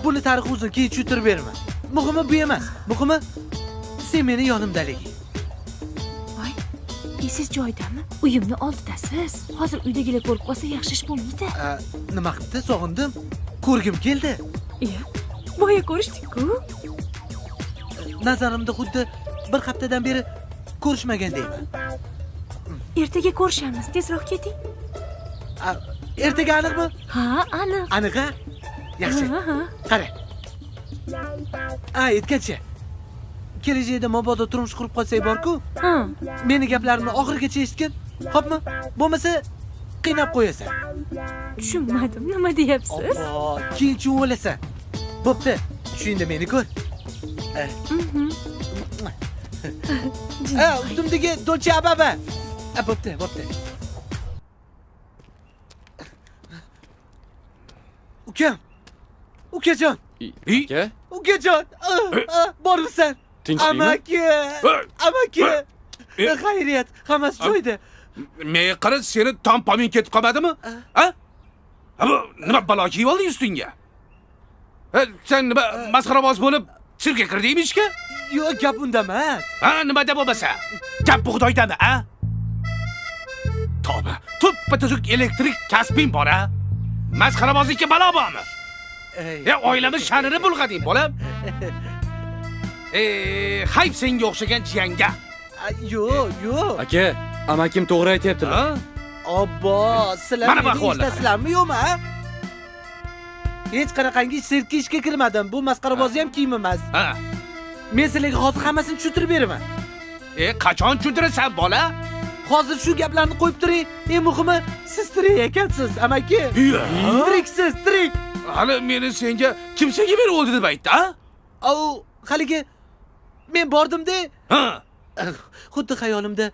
Buni tarix uzun, keyin tushuntirib beraman. Muhimi bu emas. Muhimi sen meni yonimdaliging. voy esiz joydami uyimni oldidasiz hozir uydagilar ko'rib qolsa yaxshi ish bo'lmaydi Nima qilibdi? Sog'indim. Ko'rgim keldi. iya boya ko'rishdik-ku Nazarimda xuddi bir haftadan beri ko'rishmagandayman. ertaga ko'rishamiz tezroq keting Ertaga aniqmi? ha aniq Aniq-a? Yaxshi. Ha. Qara. Aytgancha. Kelajakda mabodo turmush qurib qolsak bor-ku, ha meni gaplarimni oxirigacha eshitgin. Xo'pmi? Bo'lmasa qiynab qo'yasan. tushunmadim nima deyapsiz Keyin tushunib olasan. Bo'pti. Shunda meni ko'r. Ustimdagi Dolce Ababa. Bo'pti, bo'pti. Ukam. Ukajon. Aka? Ukajon. Bormisan? Tinchlikmi? Amaki. Xayriyat, hammasi joyida. Men qara seni tampamin ketib qolmadimi? Ha? Bu nima balo kiyib olding ustingga? Sen nima masxaraboz bo'lib sirkka kirdingmi ishga? Yo'q, gap unda emas. Ha, nimada bo'lmasa? Gap bug'doydami, ha? Tavba, tuppa-tuzuk elektrik kasbing bor, ha? Masxarabozlikka balo bormi? Oilamiz sha'nini bulg'ading, bolam. Hayb senga o'xshagan jiyanga. Yo'q. Aka, amakim to'g'ri aytyaptilar. Obbo, sizlar Mana bu meni ahvollar. eshitasizlarmi yo'qmi, ha? Hech qanaqangi sirkka ishga kirmadim. Bu masxarabozi ham kiyim emas. Ha. Men sizlarga hozir hammasini tushuntirib beraman. Qachon tushuntirasan, bola? Hozir shu gaplarni qo'yib turing. Eng muhimi, siz tirik ekansiz, amaki. Tiriksiz, tirik. Hali meni senga kimsaga berib o'ldi deb aytdi, ha? Au, haligi men bordim-da. Ha. Xuddi xayolimda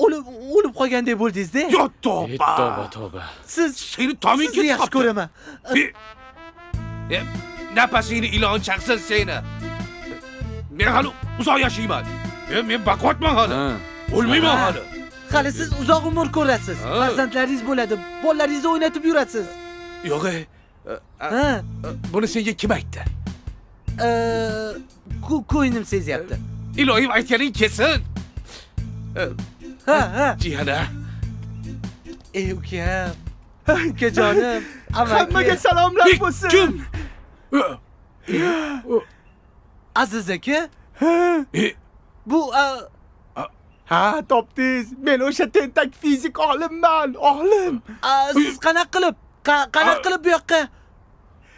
o'lib qolgandek bo'ldingiz-da. Yo, tavba. Tavba. Siz seni tomin sizni ketib yaxshi ko'raman. Nafasingni ilon chaqsin seni. Men hali uzoq yashayman. Men baquvvatman hali. O'lmayman hali. Hali siz uzoq umr ko'rasiz. Farzandlaringiz bo'ladi. Bolalaringizni o'ynatib yurasiz. Yo'q. Buni senga kim aytdi? Ko'nglim sezyapti. Iloyim aytganing kelsin. Ha. Jiyana. Ey ukam. Ukajonim. Hammaga salomlar bo'lsin. Kim? Aziz aka. Bu Ha, topdingiz. Men o'sha tentak fizik olimman, olim. siz qanaqa qilib bu yoqqa?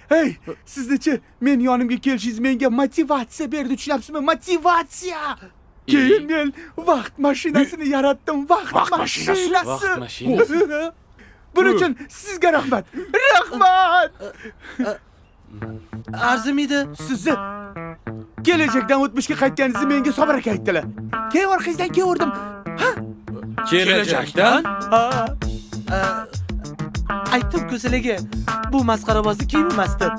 Hey, sizchi men yonimga kelishingiz menga motivatsiya berdi, tushunasizmi? Motivatsiya. Keyin men vaqt mashinasini yaratdim, vaqt mashinasi. Vaqt mashinasi. Buning uchun sizga rahmat. Rahmat. Arzimaydi. Sizni kelajakdan o'tmishga qaytganingizni menga Sobir aka aytdilar. Keyin orqangizdan ko'rdim. Ha? Kelajakdan? Aytdim-ku sizlarga, bu masxarabozi kiyim emas deb.